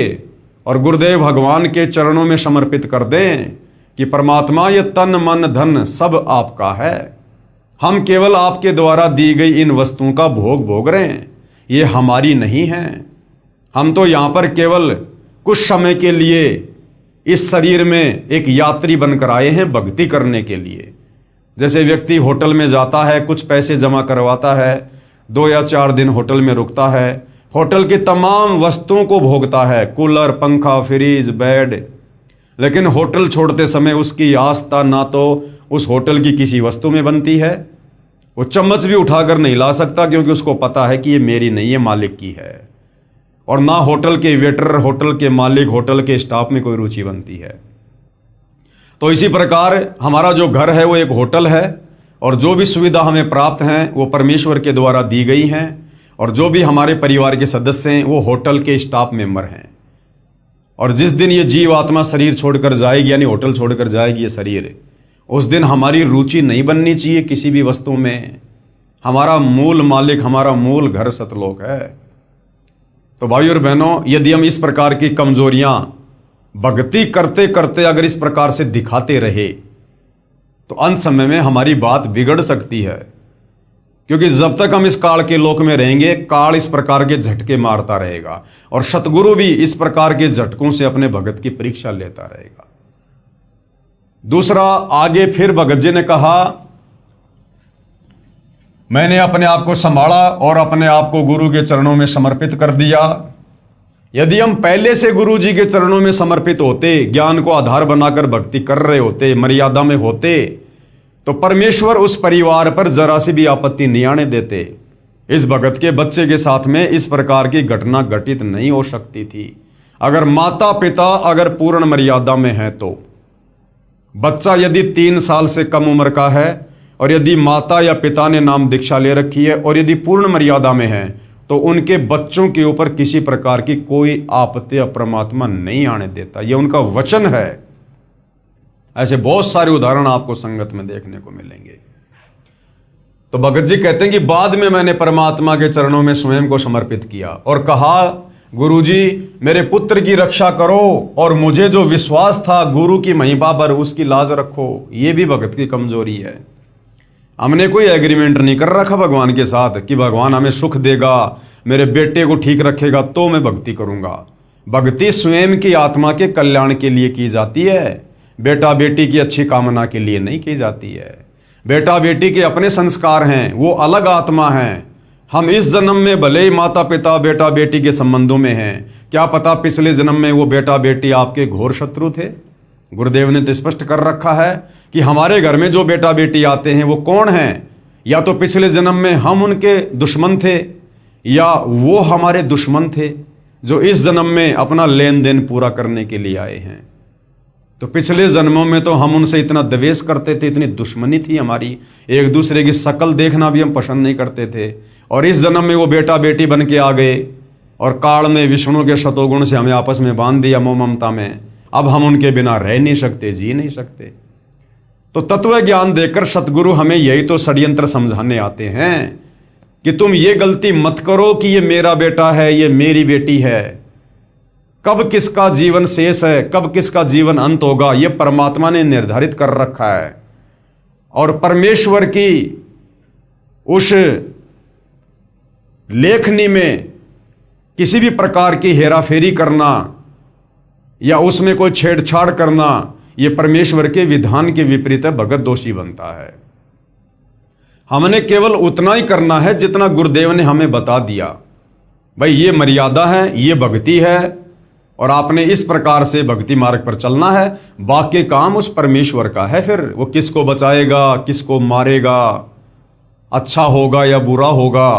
और गुरुदेव भगवान के चरणों में समर्पित कर दें कि परमात्मा ये तन मन धन सब आपका है, हम केवल आपके द्वारा दी गई इन वस्तुओं का भोग भोग रहे हैं, ये हमारी नहीं है। हम तो यहाँ पर केवल कुछ समय के लिए इस शरीर में एक यात्री बनकर आए हैं भक्ति करने के लिए। जैसे व्यक्ति होटल में जाता है, कुछ पैसे जमा करवाता है, 2 या 4 दिन होटल में रुकता है, होटल की तमाम वस्तुओं को भोगता है, कूलर, पंखा, फ्रिज, बेड, लेकिन होटल छोड़ते समय उसकी आस्था ना तो उस होटल की किसी वस्तु में बनती है, वो चम्मच भी उठाकर नहीं ला सकता क्योंकि उसको पता है कि ये मेरी नहीं है, मालिक की है। और ना होटल के वेटर, होटल के मालिक, होटल के स्टाफ में कोई रुचि बनती है। तो इसी प्रकार हमारा जो घर है वो एक होटल है, और जो भी सुविधा हमें प्राप्त हैं वो परमेश्वर के द्वारा दी गई हैं, और जो भी हमारे परिवार के सदस्य हैं वो होटल के स्टाफ मेंबर हैं। और जिस दिन ये जीव आत्मा शरीर छोड़कर जाएगी, यानी होटल छोड़कर जाएगी ये शरीर, उस दिन हमारी रुचि नहीं बननी चाहिए किसी भी वस्तु में। हमारा मूल मालिक, हमारा मूल घर सतलोक है। तो भाइयों और बहनों, यदि हम इस प्रकार की कमजोरियां भक्ति करते करते अगर इस प्रकार से दिखाते रहे तो अंत समय में हमारी बात बिगड़ सकती है, क्योंकि जब तक हम इस काल के लोक में रहेंगे, काल इस प्रकार के झटके मारता रहेगा, और सतगुरु भी इस प्रकार के झटकों से अपने भगत की परीक्षा लेता रहेगा। दूसरा, आगे फिर भगत जी ने कहा, मैंने अपने आप को संभाला और अपने आप को गुरु के चरणों में समर्पित कर दिया। यदि हम पहले से गुरु जी के चरणों में समर्पित होते, ज्ञान को आधार बनाकर भक्ति कर रहे होते, मर्यादा में होते, तो परमेश्वर उस परिवार पर जरा सी भी आपत्ति नहीं आने देते। इस भगत के बच्चे के साथ में इस प्रकार की घटना घटित नहीं हो सकती थी। अगर माता पिता अगर पूर्ण मर्यादा में है तो बच्चा यदि 3 साल से कम उम्र का है, और यदि माता या पिता ने नाम दीक्षा ले रखी है, और यदि पूर्ण मर्यादा में है, तो उनके बच्चों के ऊपर किसी प्रकार की कोई आपत्ति परमात्मा नहीं आने देता। यह उनका वचन है। ऐसे बहुत सारे उदाहरण आपको संगत में देखने को मिलेंगे। तो भगत जी कहते हैं कि बाद में मैंने परमात्मा के चरणों में स्वयं को समर्पित किया और कहा, गुरुजी मेरे पुत्र की रक्षा करो, और मुझे जो विश्वास था गुरु की महिमा पर, उसकी लाज रखो। ये भी भगत की कमजोरी है। हमने कोई एग्रीमेंट नहीं कर रखा भगवान के साथ कि भगवान हमें सुख देगा, मेरे बेटे को ठीक रखेगा तो मैं भक्ति करूंगा। भक्ति स्वयं की आत्मा के कल्याण के लिए की जाती है, बेटा बेटी की अच्छी कामना के लिए नहीं की जाती है। बेटा बेटी के अपने संस्कार हैं, वो अलग आत्मा हैं। हम इस जन्म में भले ही माता पिता बेटा बेटी के संबंधों में हैं, क्या पता पिछले जन्म में वो बेटा बेटी आपके घोर शत्रु थे। गुरुदेव ने तो स्पष्ट कर रखा है कि हमारे घर में जो बेटा बेटी आते हैं वो कौन हैं, या तो पिछले जन्म में हम उनके दुश्मन थे, या वो हमारे दुश्मन थे जो इस जन्म में अपना लेन देन पूरा करने के लिए आए हैं। तो पिछले जन्मों में तो हम उनसे इतना द्वेष करते थे, इतनी दुश्मनी थी हमारी, एक दूसरे की शक्ल देखना भी हम पसंद नहीं करते थे, और इस जन्म में वो बेटा बेटी बन के आ गए, और काल ने विष्णु के शतोगुण से हमें आपस में बांध दिया मोह ममता में। अब हम उनके बिना रह नहीं सकते, जी नहीं सकते। तो तत्व ज्ञान देकर सतगुरु हमें यही तो षड्यंत्र समझाने आते हैं कि तुम ये गलती मत करो कि ये मेरा बेटा है, ये मेरी बेटी है। कब किसका जीवन शेष है, कब किसका जीवन अंत होगा, ये परमात्मा ने निर्धारित कर रखा है। और परमेश्वर की उस लेखनी में किसी भी प्रकार की हेराफेरी करना या उसमें कोई छेड़छाड़ करना, यह परमेश्वर के विधान के विपरीत है, भगत दोषी बनता है। हमने केवल उतना ही करना है जितना गुरुदेव ने हमें बता दिया। भाई ये मर्यादा है, ये भक्ति है, और आपने इस प्रकार से भक्ति मार्ग पर चलना है। बाकी काम उस परमेश्वर का है। फिर वो किसको बचाएगा, किसको मारेगा, अच्छा होगा या बुरा होगा।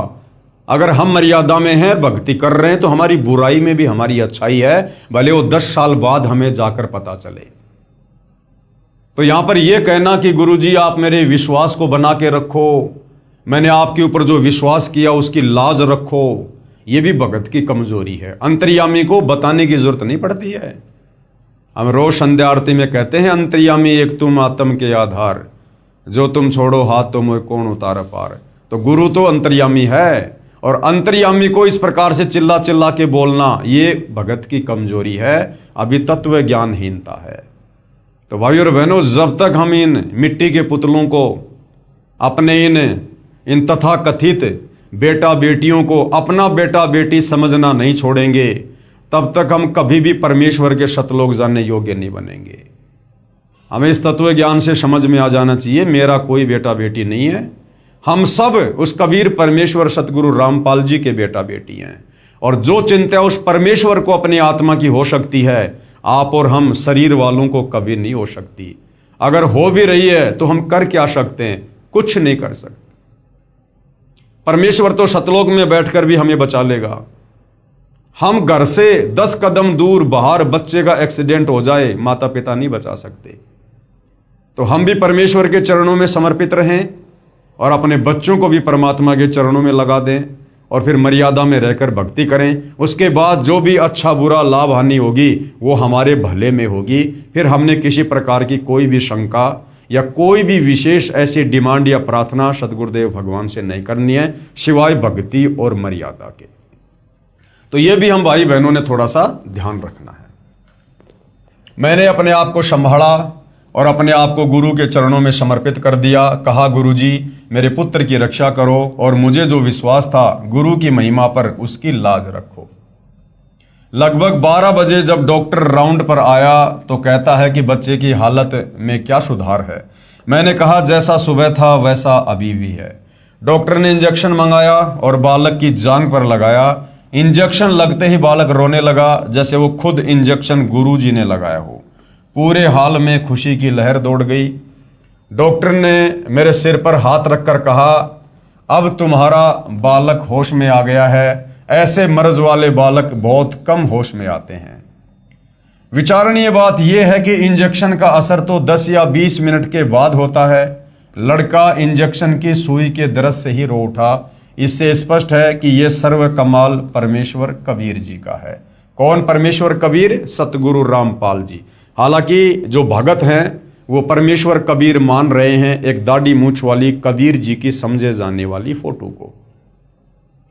अगर हम मर्यादा में हैं, भक्ति कर रहे हैं, तो हमारी बुराई में भी हमारी अच्छाई है, भले वो 10 साल बाद हमें जाकर पता चले। तो यहां पर यह कहना कि गुरुजी आप मेरे विश्वास को बना के रखो, मैंने आपके ऊपर जो विश्वास किया उसकी लाज रखो, यह भी भगत की कमजोरी है। अंतर्यामी को बताने की जरूरत नहीं पड़ती है। हम रोज संध्या आरती में कहते हैं, अंतर्यामी एक तुम आत्म के आधार, जो तुम छोड़ो हाथ तो मोह कौन उतार पार। तो गुरु तो अंतर्यामी है, और अंतर्यामी को इस प्रकार से चिल्ला चिल्ला के बोलना, ये भगत की कमजोरी है, अभी तत्व ज्ञानहीनता है। तो भाइयों और बहनों, जब तक हम इन मिट्टी के पुतलों को, अपने इन तथा कथित बेटा बेटियों को अपना बेटा बेटी समझना नहीं छोड़ेंगे, तब तक हम कभी भी परमेश्वर के सतलोक जानने योग्य नहीं बनेंगे। हमें इस तत्व ज्ञान से समझ में आ जाना चाहिए, मेरा कोई बेटा बेटी नहीं है। हम सब उस कबीर परमेश्वर सतगुरु रामपाल जी के बेटा बेटी हैं, और जो चिंता उस परमेश्वर को अपनी आत्मा की हो सकती है, आप और हम शरीर वालों को कभी नहीं हो सकती। अगर हो भी रही है तो हम कर क्या सकते हैं? कुछ नहीं कर सकते। परमेश्वर तो सतलोक में बैठकर भी हमें बचा लेगा। हम घर से 10 कदम दूर बाहर बच्चे का एक्सीडेंट हो जाए, माता पिता नहीं बचा सकते। तो हम भी परमेश्वर के चरणों में समर्पित रहें और अपने बच्चों को भी परमात्मा के चरणों में लगा दें, और फिर मर्यादा में रहकर भक्ति करें। उसके बाद जो भी अच्छा बुरा लाभ हानि होगी वो हमारे भले में होगी। फिर हमने किसी प्रकार की कोई भी शंका या कोई भी विशेष ऐसी डिमांड या प्रार्थना सतगुरुदेव भगवान से नहीं करनी है, सिवाय भक्ति और मर्यादा के। तो ये भी हम भाई बहनों ने थोड़ा सा ध्यान रखना है। मैंने अपने आप को संभाला और अपने आप को गुरु के चरणों में समर्पित कर दिया। कहा, गुरु जी मेरे पुत्र की रक्षा करो, और मुझे जो विश्वास था गुरु की महिमा पर, उसकी लाज रखो। लगभग 12 बजे जब डॉक्टर राउंड पर आया तो कहता है कि बच्चे की हालत में क्या सुधार है। मैंने कहा, जैसा सुबह था वैसा अभी भी है। डॉक्टर ने इंजेक्शन मंगाया और बालक की जांघ पर लगाया। इंजेक्शन लगते ही बालक रोने लगा, जैसे वो खुद इंजेक्शन गुरु जी ने लगाया हो। पूरे हाल में खुशी की लहर दौड़ गई। डॉक्टर ने मेरे सिर पर हाथ रखकर कहा, अब तुम्हारा बालक होश में आ गया है। ऐसे मर्ज वाले बालक बहुत कम होश में आते हैं। विचारणीय बात यह है कि इंजेक्शन का असर तो 10 या 20 मिनट के बाद होता है। लड़का इंजेक्शन की सुई के दर्द से ही रो उठा। इससे स्पष्ट है कि यह सर्व कमाल परमेश्वर कबीर जी का है। कौन परमेश्वर कबीर? सतगुरु रामपाल जी। हालांकि जो भगत हैं वो परमेश्वर कबीर मान रहे हैं एक दाढ़ी मूंछ वाली कबीर जी की समझे जाने वाली फोटो को।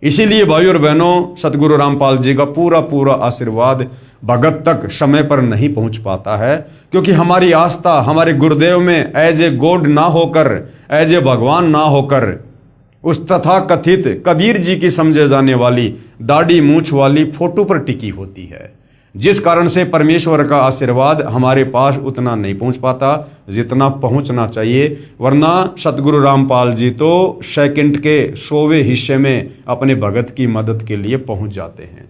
इसीलिए भाई और बहनों, सतगुरु रामपाल जी का पूरा पूरा आशीर्वाद भगत तक समय पर नहीं पहुंच पाता है, क्योंकि हमारी आस्था हमारे गुरुदेव में एज ए गॉड ना होकर, एज ए भगवान ना होकर, उस तथा कथित कबीर जी की समझे जाने वाली दाढ़ी मूंछ वाली फोटो पर टिकी होती है, जिस कारण से परमेश्वर का आशीर्वाद हमारे पास उतना नहीं पहुंच पाता जितना पहुंचना चाहिए। वरना सतगुरु रामपाल जी तो सेकंड के 100वें हिस्से में अपने भगत की मदद के लिए पहुंच जाते हैं।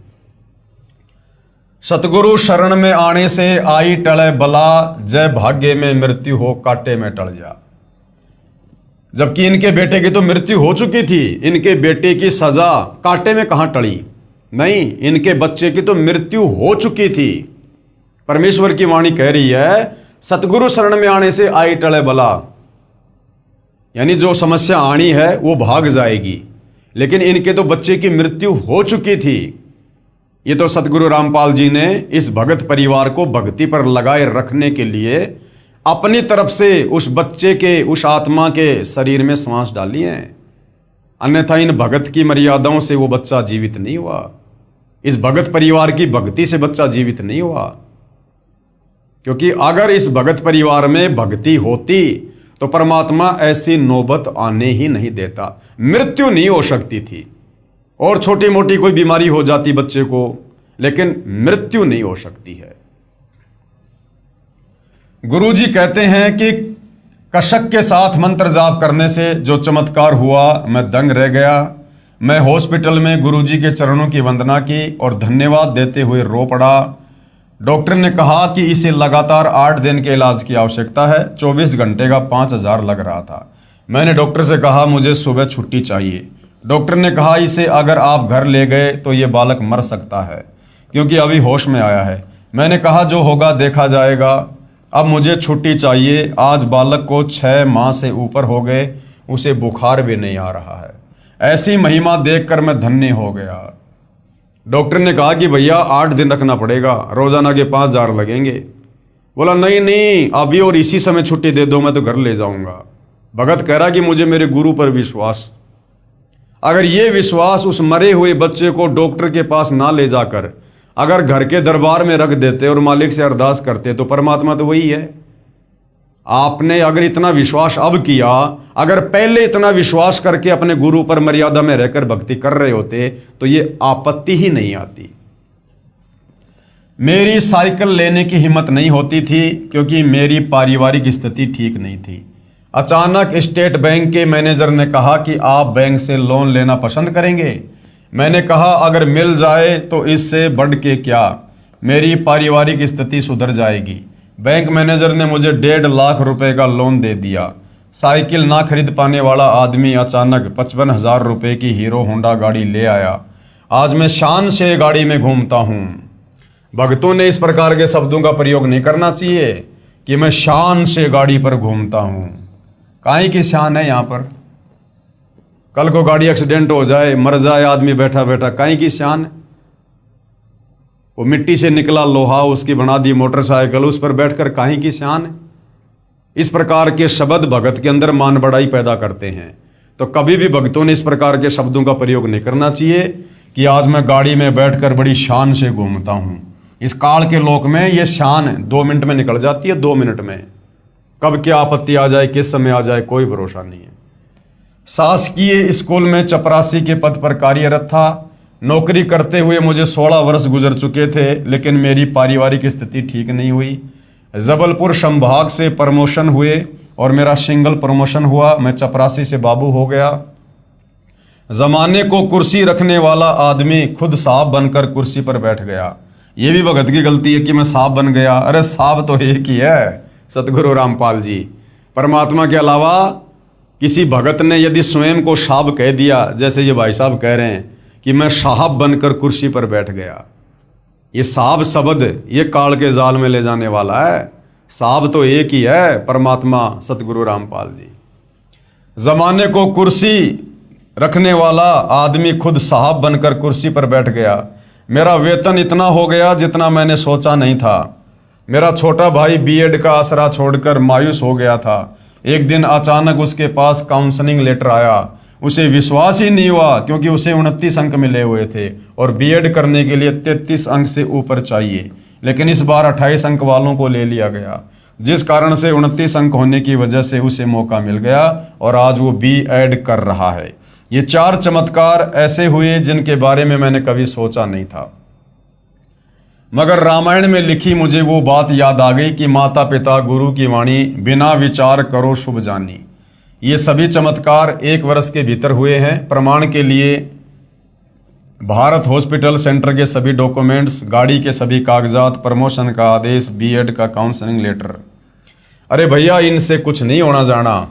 सतगुरु शरण में आने से आई टले बला, जय भाग्य में मृत्यु हो कांटे में टल जा। जबकि इनके बेटे की तो मृत्यु हो चुकी थी, इनके बेटे की सजा कांटे में कहां टली? नहीं, इनके बच्चे की तो मृत्यु हो चुकी थी। परमेश्वर की वाणी कह रही है, सतगुरु शरण में आने से आई टले बला, यानी जो समस्या आनी है वो भाग जाएगी। लेकिन इनके तो बच्चे की मृत्यु हो चुकी थी। ये तो सतगुरु रामपाल जी ने इस भगत परिवार को भक्ति पर लगाए रखने के लिए अपनी तरफ से उस बच्चे के, उस आत्मा के शरीर में सांस डाली है। अन्यथा इन भगत की मर्यादाओं से वो बच्चा जीवित नहीं हुआ। इस भगत परिवार की भक्ति से बच्चा जीवित नहीं हुआ। क्योंकि अगर इस भगत परिवार में भक्ति होती तो परमात्मा ऐसी नौबत आने ही नहीं देता। मृत्यु नहीं हो सकती थी, और छोटी मोटी कोई बीमारी हो जाती बच्चे को, लेकिन मृत्यु नहीं हो सकती है। गुरुजी कहते हैं कि कशक के साथ मंत्र जाप करने से जो चमत्कार हुआ, मैं दंग रह गया। मैं हॉस्पिटल में गुरुजी के चरणों की वंदना की और धन्यवाद देते हुए रो पड़ा। डॉक्टर ने कहा कि इसे लगातार 8 दिन के इलाज की आवश्यकता है। 24 घंटे का 5000 लग रहा था। मैंने डॉक्टर से कहा मुझे सुबह छुट्टी चाहिए। डॉक्टर ने कहा इसे अगर आप घर ले गए तो ये बालक मर सकता है, क्योंकि अभी होश में आया है। मैंने कहा जो होगा देखा जाएगा, अब मुझे छुट्टी चाहिए। आज बालक को 6 माह से ऊपर हो गए, उसे बुखार भी नहीं आ रहा है। ऐसी महिमा देखकर मैं धन्य हो गया। डॉक्टर ने कहा कि भैया 8 दिन रखना पड़ेगा, रोजाना के 5000 लगेंगे। बोला नहीं नहीं, अभी और इसी समय छुट्टी दे दो, मैं तो घर ले जाऊंगा। भगत कह रहा कि मुझे मेरे गुरु पर विश्वास। अगर ये विश्वास उस मरे हुए बच्चे को डॉक्टर के पास ना ले जाकर अगर घर के दरबार में रख देते और मालिक से अरदास करते, तो परमात्मा तो वही है। आपने अगर इतना विश्वास अब किया, अगर पहले इतना विश्वास करके अपने गुरु पर मर्यादा में रहकर भक्ति कर रहे होते, तो ये आपत्ति ही नहीं आती। मेरी साइकिल लेने की हिम्मत नहीं होती थी, क्योंकि मेरी पारिवारिक स्थिति ठीक नहीं थी। अचानक स्टेट बैंक के मैनेजर ने कहा कि आप बैंक से लोन लेना पसंद करेंगे। मैंने कहा अगर मिल जाए तो इससे बढ़ के क्या, मेरी पारिवारिक स्थिति सुधर जाएगी। बैंक मैनेजर ने मुझे 1.5 लाख रुपए का लोन दे दिया। साइकिल ना खरीद पाने वाला आदमी अचानक 55,000 रुपए की हीरो होंडा गाड़ी ले आया। आज मैं शान से गाड़ी में घूमता हूँ। भक्तों ने इस प्रकार के शब्दों का प्रयोग नहीं करना चाहिए कि मैं शान से गाड़ी पर घूमता हूँ। काहे की शान है यहाँ पर? कल को गाड़ी एक्सीडेंट हो जाए, मर जाए आदमी बैठा बैठा, काहे की शान है? वो मिट्टी से निकला लोहा, उसकी बना दी मोटरसाइकिल, उस पर बैठकर काहे की शान है? इस प्रकार के शब्द भगत के अंदर मान बढ़ाई पैदा करते हैं। तो कभी भी भक्तों ने इस प्रकार के शब्दों का प्रयोग नहीं करना चाहिए कि आज मैं गाड़ी में बैठकर बड़ी शान से घूमता हूं। इस काल के लोक में ये शान 2 मिनट में निकल जाती है, 2 मिनट में। कब क्या आपत्ति आ जाए, किस समय आ जाए, कोई भरोसा नहीं है। शासकीय स्कूल में चपरासी के पद पर कार्यरत था। नौकरी करते हुए मुझे 16 वर्ष गुजर चुके थे, लेकिन मेरी पारिवारिक स्थिति ठीक नहीं हुई। जबलपुर संभाग से प्रमोशन हुए और मेरा सिंगल प्रमोशन हुआ। मैं चपरासी से बाबू हो गया। जमाने को कुर्सी रखने वाला आदमी खुद साहब बनकर कुर्सी पर बैठ गया। ये भी भगत की गलती है कि मैं साहब बन गया। अरे साहब तो एक ही है, सतगुरु रामपाल जी। परमात्मा के अलावा किसी भगत ने यदि स्वयं को साहब कह दिया, जैसे ये भाई साहब कह रहे हैं कि मैं साहब बनकर कुर्सी पर बैठ गया, ये साहब शब्द ये काल के जाल में ले जाने वाला है। साहब तो एक ही है, परमात्मा सतगुरु रामपाल जी। जमाने को कुर्सी रखने वाला आदमी खुद साहब बनकर कुर्सी पर बैठ गया। मेरा वेतन इतना हो गया जितना मैंने सोचा नहीं था। मेरा छोटा भाई बीएड का आसरा छोड़कर मायूस हो गया था। एक दिन अचानक उसके पास काउंसलिंग लेटर आया। उसे विश्वास ही नहीं हुआ, क्योंकि उसे 29 अंक मिले हुए थे और बीएड करने के लिए 33 अंक से ऊपर चाहिए, लेकिन इस बार 28 अंक वालों को ले लिया गया, जिस कारण से 29 अंक होने की वजह से उसे मौका मिल गया और आज वो बीएड कर रहा है। ये 4 चमत्कार ऐसे हुए जिनके बारे में मैंने कभी सोचा नहीं था, मगर रामायण में लिखी मुझे वो बात याद आ गई कि माता पिता गुरु की वाणी बिना विचार करो शुभ जानी। ये सभी चमत्कार 1 वर्ष के भीतर हुए हैं। प्रमाण के लिए भारत हॉस्पिटल सेंटर के सभी डॉक्यूमेंट्स, गाड़ी के सभी कागजात, प्रमोशन का आदेश, बीएड का काउंसलिंग लेटर। अरे भैया, इनसे कुछ नहीं होना जाना।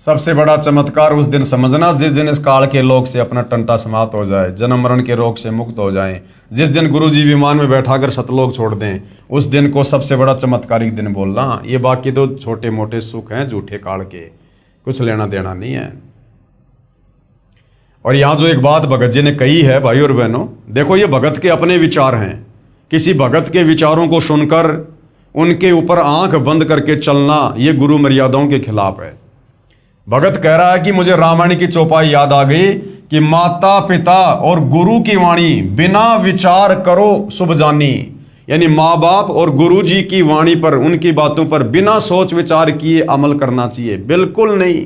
सबसे बड़ा चमत्कार उस दिन समझना जिस दिन इस काल के लोग से अपना टंटा समाप्त हो जाए, जन्म मरण के रोग से मुक्त हो जाएं। जिस दिन गुरुजी विमान में बैठाकर सतलोक छोड़ दें, उस दिन को सबसे बड़ा चमत्कारिक दिन बोलना। ये बाकी तो छोटे मोटे सुख हैं झूठे काल के, कुछ लेना देना नहीं है। और यहां जो एक बात भगत जी ने कही है भाई और बहनों, देखो ये भगत के अपने विचार हैं। किसी भगत के विचारों को सुनकर उनके ऊपर आंख बंद करके चलना ये गुरु मर्यादाओं के खिलाफ है। भगत कह रहा है कि मुझे रामायण की चौपाई याद आ गई कि माता पिता और गुरु की वाणी बिना विचार करो शुभ जानी। यानी माँ बाप और गुरु जी की वाणी पर, उनकी बातों पर बिना सोच विचार किए अमल करना चाहिए, बिल्कुल नहीं।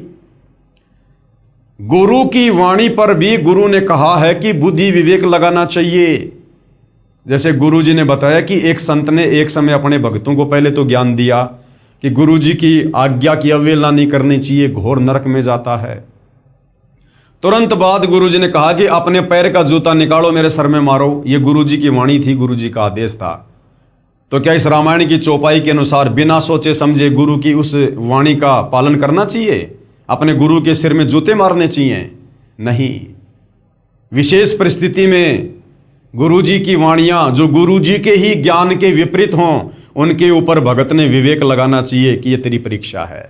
गुरु की वाणी पर भी गुरु ने कहा है कि बुद्धि विवेक लगाना चाहिए। जैसे गुरु जी ने बताया कि एक संत ने एक समय अपने भक्तों को पहले तो ज्ञान दिया कि गुरु जी की आज्ञा की अवहेलना नहीं करनी चाहिए, घोर नरक में जाता है। तुरंत बाद गुरु जी ने कहा कि अपने पैर का जूता निकालो, मेरे सर में मारो। ये गुरु जी की वाणी थी, गुरु जी का आदेश था। तो क्या इस रामायण की चौपाई के अनुसार बिना सोचे समझे गुरु की उस वाणी का पालन करना चाहिए? अपने गुरु के सिर में जूते मारने चाहिए? नहीं। विशेष परिस्थिति में गुरु जी की वाणियां जो गुरु जी के ही ज्ञान के विपरीत हों, उनके ऊपर भगत ने विवेक लगाना चाहिए कि ये तेरी परीक्षा है।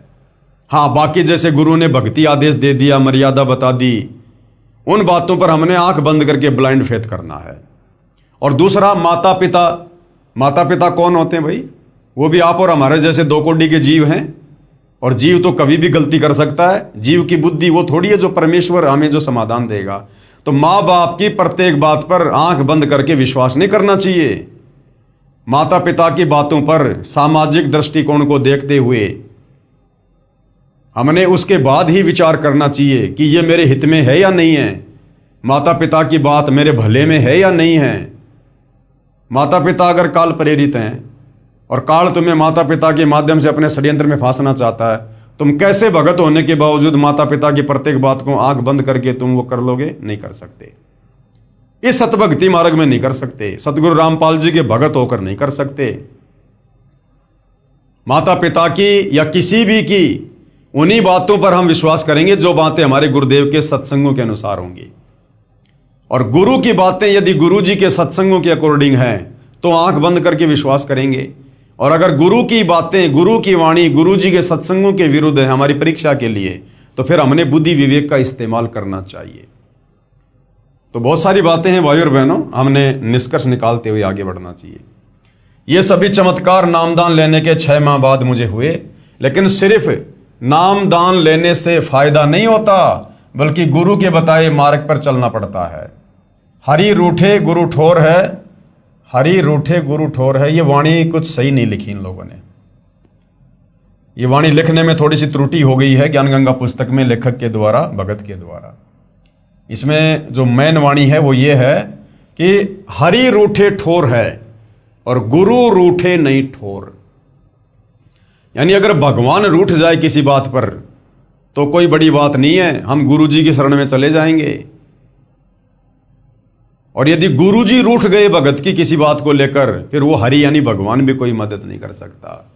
हाँ, बाकी जैसे गुरु ने भक्ति आदेश दे दिया, मर्यादा बता दी, उन बातों पर हमने आंख बंद करके ब्लाइंड फेथ करना है। और दूसरा, माता पिता। माता पिता कौन होते हैं भाई? वो भी आप और हमारे जैसे 2 कोटि के जीव हैं। और जीव तो कभी भी गलती कर सकता है। जीव की बुद्धि वो थोड़ी है जो परमेश्वर हमें जो समाधान देगा। तो माँ बाप की प्रत्येक बात पर आंख बंद करके विश्वास नहीं करना चाहिए। माता पिता की बातों पर सामाजिक दृष्टिकोण को देखते हुए हमने उसके बाद ही विचार करना चाहिए कि ये मेरे हित में है या नहीं है, माता पिता की बात मेरे भले में है या नहीं है। माता पिता अगर काल प्रेरित हैं और काल तुम्हें माता पिता के माध्यम से अपने षड्यंत्र में फांसना चाहता है, तुम कैसे भगत होने के बावजूद माता पिता की प्रत्येक बात को आंख बंद करके तुम वो कर लोगे? नहीं कर सकते। इस सतभक्ति मार्ग में नहीं कर सकते, सतगुरु रामपाल जी के भगत होकर नहीं कर सकते। माता पिता की या किसी भी की उन्हीं बातों पर हम विश्वास करेंगे जो बातें हमारे गुरुदेव के सत्संगों के अनुसार होंगी। और गुरु की बातें यदि गुरु जी के सत्संगों के अकॉर्डिंग हैं तो आंख बंद करके विश्वास करेंगे। और अगर गुरु की बातें, गुरु की वाणी गुरु जी के सत्संगों के विरुद्ध है हमारी परीक्षा के लिए, तो फिर हमने बुद्धि विवेक का इस्तेमाल करना चाहिए। तो बहुत सारी बातें हैं भाई और बहनों, हमने निष्कर्ष निकालते हुए आगे बढ़ना चाहिए। ये सभी चमत्कार नामदान लेने के 6 माह बाद मुझे हुए, लेकिन सिर्फ नामदान लेने से फायदा नहीं होता, बल्कि गुरु के बताए मार्ग पर चलना पड़ता है। हरि रूठे गुरु ठोर है, हरि रूठे गुरु ठोर है। ये वाणी कुछ सही नहीं लिखी इन लोगों ने। ये वाणी लिखने में थोड़ी सी त्रुटि हो गई है ज्ञान गंगा पुस्तक में, लेखक के द्वारा, भगत के द्वारा। इसमें जो मेन वाणी है वो ये है कि हरि रूठे ठोर है और गुरु रूठे नहीं ठोर। यानी अगर भगवान रूठ जाए किसी बात पर तो कोई बड़ी बात नहीं है, हम गुरु जी की शरण में चले जाएंगे। और यदि गुरु जी रूठ गए भगत की किसी बात को लेकर, फिर वो हरि यानी भगवान भी कोई मदद नहीं कर सकता।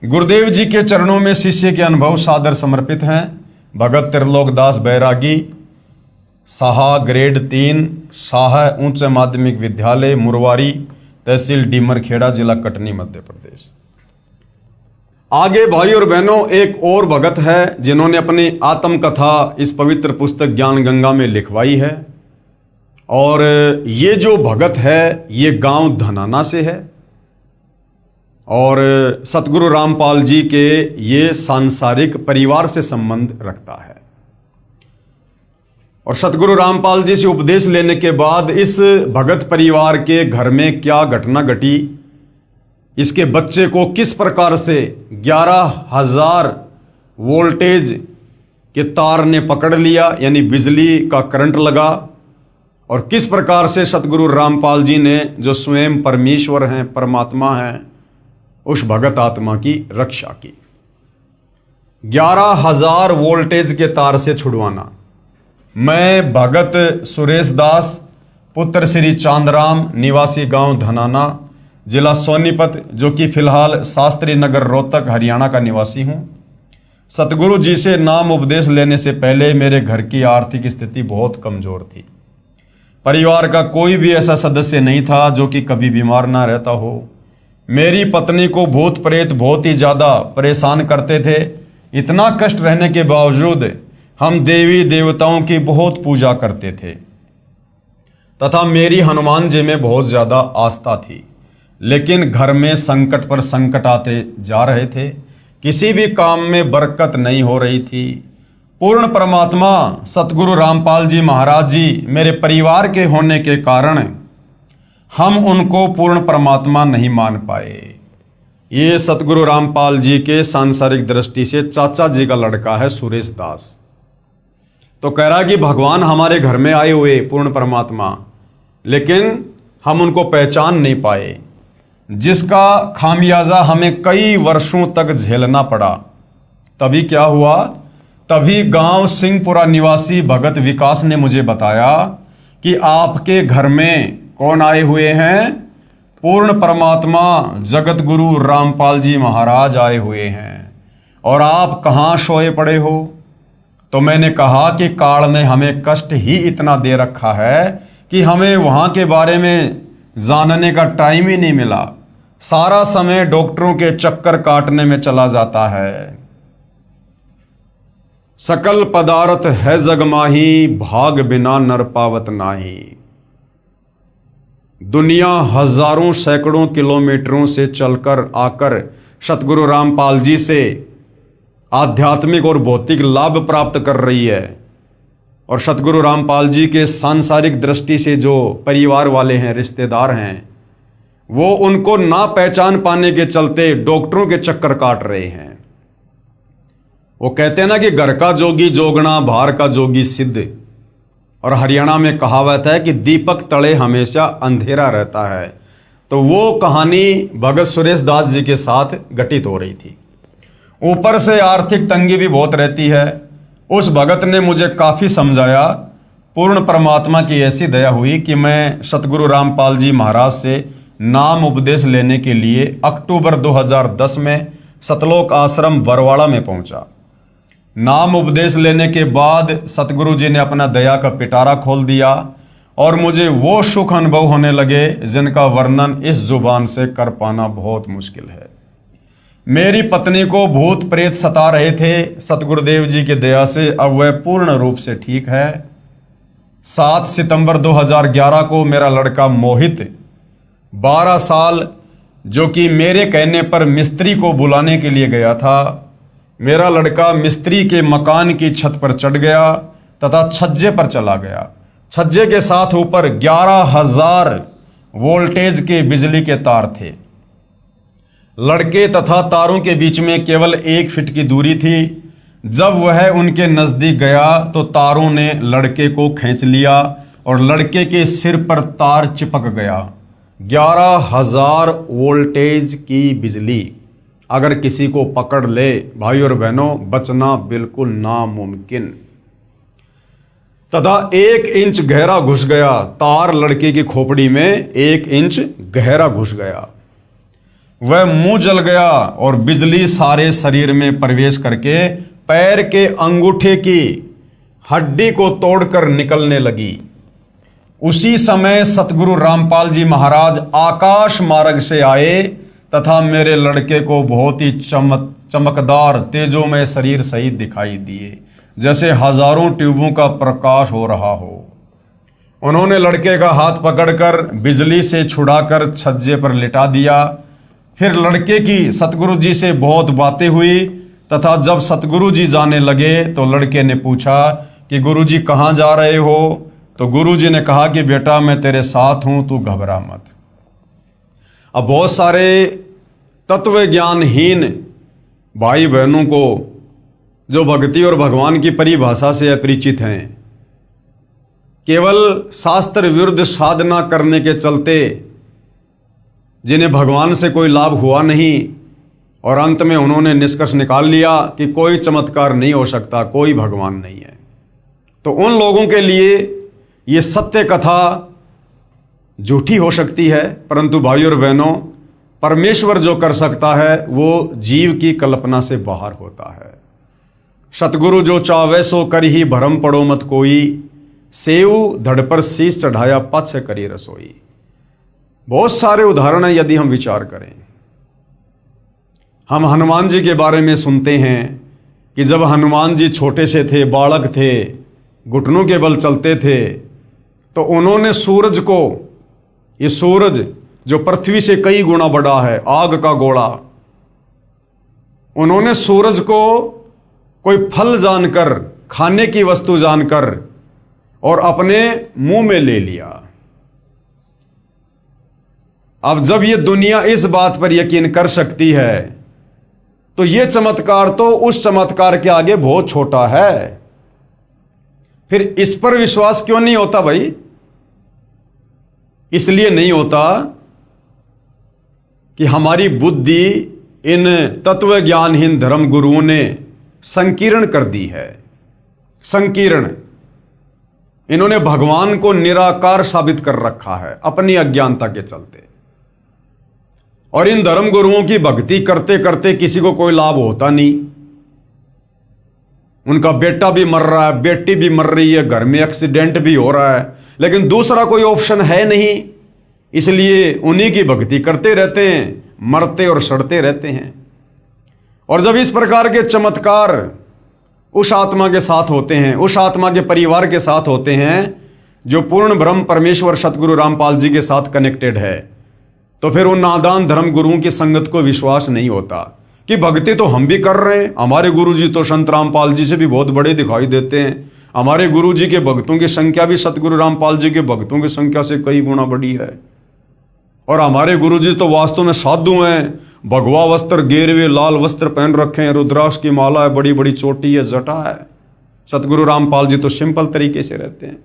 गुरुदेव जी के चरणों में शिष्य के अनुभव सादर समर्पित हैं। भगत त्रिलोकदास बैरागी, साहा ग्रेड 3, साहा उच्च माध्यमिक विद्यालय मुरवारी, तहसील डीमरखेड़ा, जिला कटनी, मध्य प्रदेश। आगे भाई और बहनों एक और भगत है जिन्होंने अपनी आत्मकथा इस पवित्र पुस्तक ज्ञान गंगा में लिखवाई है। और ये जो भगत है ये गांव धनाना से है और सतगुरु रामपाल जी के ये सांसारिक परिवार से संबंध रखता है। और सतगुरु रामपाल जी से उपदेश लेने के बाद इस भगत परिवार के घर में क्या घटना घटी, इसके बच्चे को किस प्रकार से 11,000 वोल्टेज के तार ने पकड़ लिया, यानी बिजली का करंट लगा, और किस प्रकार से सतगुरु रामपाल जी ने, जो स्वयं परमेश्वर हैं, परमात्मा हैं, उस भगत आत्मा की रक्षा की। 11,000 वोल्टेज के तार से छुड़वाना। मैं भगत सुरेश दास, पुत्र श्री चांदराम, निवासी गांव धनाना, जिला सोनीपत, जो कि फिलहाल शास्त्री नगर रोहतक हरियाणा का निवासी हूं। सतगुरु जी से नाम उपदेश लेने से पहले मेरे घर की आर्थिक स्थिति बहुत कमजोर थी। परिवार का कोई भी ऐसा सदस्य नहीं था जो कि कभी बीमार ना रहता हो। मेरी पत्नी को भूत प्रेत बहुत ही ज़्यादा परेशान करते थे। इतना कष्ट रहने के बावजूद हम देवी देवताओं की बहुत पूजा करते थे तथा मेरी हनुमान जी में बहुत ज़्यादा आस्था थी। लेकिन घर में संकट पर संकट आते जा रहे थे, किसी भी काम में बरकत नहीं हो रही थी। पूर्ण परमात्मा सतगुरु रामपाल जी महाराज जी मेरे परिवार के होने के कारण हम उनको पूर्ण परमात्मा नहीं मान पाए। ये सतगुरु रामपाल जी के सांसारिक दृष्टि से चाचा जी का लड़का है सुरेश दास। तो कह रहा कि भगवान हमारे घर में आए हुए पूर्ण परमात्मा, लेकिन हम उनको पहचान नहीं पाए, जिसका खामियाजा हमें कई वर्षों तक झेलना पड़ा। तभी क्या हुआ, तभी गांव सिंहपुरा निवासी भगत विकास ने मुझे बताया कि आपके घर में कौन आए हुए हैं? पूर्ण परमात्मा जगत गुरु रामपाल जी महाराज आए हुए हैं और आप कहाँ सोए पड़े हो। तो मैंने कहा कि काल ने हमें कष्ट ही इतना दे रखा है कि हमें वहाँ के बारे में जानने का टाइम ही नहीं मिला। सारा समय डॉक्टरों के चक्कर काटने में चला जाता है। सकल पदार्थ है जग माही, भाग बिना नर पावत नाही। दुनिया हजारों सैकड़ों किलोमीटरों से चलकर आकर सतगुरु रामपाल जी से आध्यात्मिक और भौतिक लाभ प्राप्त कर रही है। और सतगुरु रामपाल जी के सांसारिक दृष्टि से जो परिवार वाले हैं, रिश्तेदार हैं, वो उनको ना पहचान पाने के चलते डॉक्टरों के चक्कर काट रहे हैं। वो कहते हैं ना कि घर का जोगी जोगना, बाहर का जोगी सिद्ध। और हरियाणा में कहावत है कि दीपक तले हमेशा अंधेरा रहता है। तो वो कहानी भगत सुरेश दास जी के साथ घटित हो रही थी। ऊपर से आर्थिक तंगी भी बहुत रहती है। उस भगत ने मुझे काफ़ी समझाया। पूर्ण परमात्मा की ऐसी दया हुई कि मैं सतगुरु रामपाल जी महाराज से नाम उपदेश लेने के लिए अक्टूबर 2010 में सतलोक आश्रम बरवाड़ा में पहुंचा। नाम उपदेश लेने के बाद सतगुरु जी ने अपना दया का पिटारा खोल दिया और मुझे वो सुख अनुभव होने लगे जिनका वर्णन इस जुबान से कर पाना बहुत मुश्किल है। मेरी पत्नी को भूत प्रेत सता रहे थे। सतगुरुदेव जी की दया से अब वह पूर्ण रूप से ठीक है। 7 सितंबर 2011 को मेरा लड़का मोहित 12 साल, जो कि मेरे कहने पर मिस्त्री को बुलाने के लिए गया था, मेरा लड़का मिस्त्री के मकान की छत पर चढ़ गया तथा छज्जे पर चला गया। छज्जे के साथ ऊपर 11,000 वोल्टेज के बिजली के तार थे। लड़के तथा तारों के बीच में केवल 1 फीट की दूरी थी। जब वह उनके नजदीक गया तो तारों ने लड़के को खींच लिया और लड़के के सिर पर तार चिपक गया। 11,000 वोल्टेज की बिजली अगर किसी को पकड़ ले, भाई और बहनों, बचना बिल्कुल नामुमकिन। तथा 1 इंच गहरा घुस गया। तार लड़के की खोपड़ी में 1 इंच गहरा घुस गया। वह मुंह जल गया और बिजली सारे शरीर में प्रवेश करके पैर के अंगूठे की हड्डी को तोड़कर निकलने लगी। उसी समय सतगुरु रामपाल जी महाराज आकाश मार्ग से आए तथा मेरे लड़के को बहुत ही चमकदार तेजोमय शरीर सहित दिखाई दिए, जैसे हजारों ट्यूबों का प्रकाश हो रहा हो। उन्होंने लड़के का हाथ पकड़कर बिजली से छुड़ाकर छज्जे पर लिटा दिया। फिर लड़के की सतगुरु जी से बहुत बातें हुई तथा जब सतगुरु जी जाने लगे तो लड़के ने पूछा कि गुरु जी कहाँ जा रहे हो? तो गुरु जी ने कहा कि बेटा मैं तेरे साथ हूं, तू घबरा मत। अब बहुत सारे तत्व ज्ञानहीन भाई बहनों को जो भक्ति और भगवान की परिभाषा से अपरिचित हैं, केवल शास्त्र विरुद्ध साधना करने के चलते जिन्हें भगवान से कोई लाभ हुआ नहीं और अंत में उन्होंने निष्कर्ष निकाल लिया कि कोई चमत्कार नहीं हो सकता, कोई भगवान नहीं है, तो उन लोगों के लिए ये सत्य कथा झूठी हो सकती है। परंतु भाइयों और बहनों, परमेश्वर जो कर सकता है वो जीव की कल्पना से बाहर होता है। सतगुरु जो चावे सो कर ही भरम पड़ो मत कोई, सेव धड़ पर शीश चढ़ाया पछ करी रसोई। बहुत सारे उदाहरण हैं यदि हम विचार करें। हम हनुमान जी के बारे में सुनते हैं कि जब हनुमान जी छोटे से थे, बालक थे, घुटनों के बल चलते थे, तो उन्होंने सूरज को, ये सूरज जो पृथ्वी से कई गुना बड़ा है, आग का गोला, उन्होंने सूरज को कोई फल जानकर, खाने की वस्तु जानकर और अपने मुंह में ले लिया। अब जब ये दुनिया इस बात पर यकीन कर सकती है तो ये चमत्कार तो उस चमत्कार के आगे बहुत छोटा है। फिर इस पर विश्वास क्यों नहीं होता भाई? इसलिए नहीं होता कि हमारी बुद्धि इन तत्व ज्ञानहीन धर्म गुरुओं ने संकीर्ण कर दी है। संकीर्ण, इन्होंने भगवान को निराकार साबित कर रखा है अपनी अज्ञानता के चलते। और इन धर्म गुरुओं की भक्ति करते करते किसी को कोई लाभ होता नहीं। उनका बेटा भी मर रहा है, बेटी भी मर रही है, घर में एक्सीडेंट भी हो रहा है, लेकिन दूसरा कोई ऑप्शन है नहीं, इसलिए उन्हीं की भक्ति करते रहते हैं, मरते और सड़ते रहते हैं। और जब इस प्रकार के चमत्कार उस आत्मा के साथ होते हैं, उस आत्मा के परिवार के साथ होते हैं जो पूर्ण ब्रह्म परमेश्वर सतगुरु रामपाल जी के साथ कनेक्टेड है, तो फिर उन नादान धर्म गुरुओं की संगत को विश्वास नहीं होता कि भक्ति तो हम भी कर रहे हैं, हमारे गुरु जी तो संत रामपाल जी से भी बहुत बड़े दिखाई देते हैं, हमारे गुरु जी के भक्तों की संख्या भी सतगुरु रामपाल जी के भक्तों की संख्या से कई गुना बड़ी है, और हमारे गुरु जी तो वास्तव में साधु हैं, भगवा वस्त्र, गेरवे लाल वस्त्र पहन रखे हैं, रुद्राक्ष की माला है, बड़ी बड़ी चोटी है, जटा है। सतगुरु रामपाल जी तो सिंपल तरीके से रहते हैं।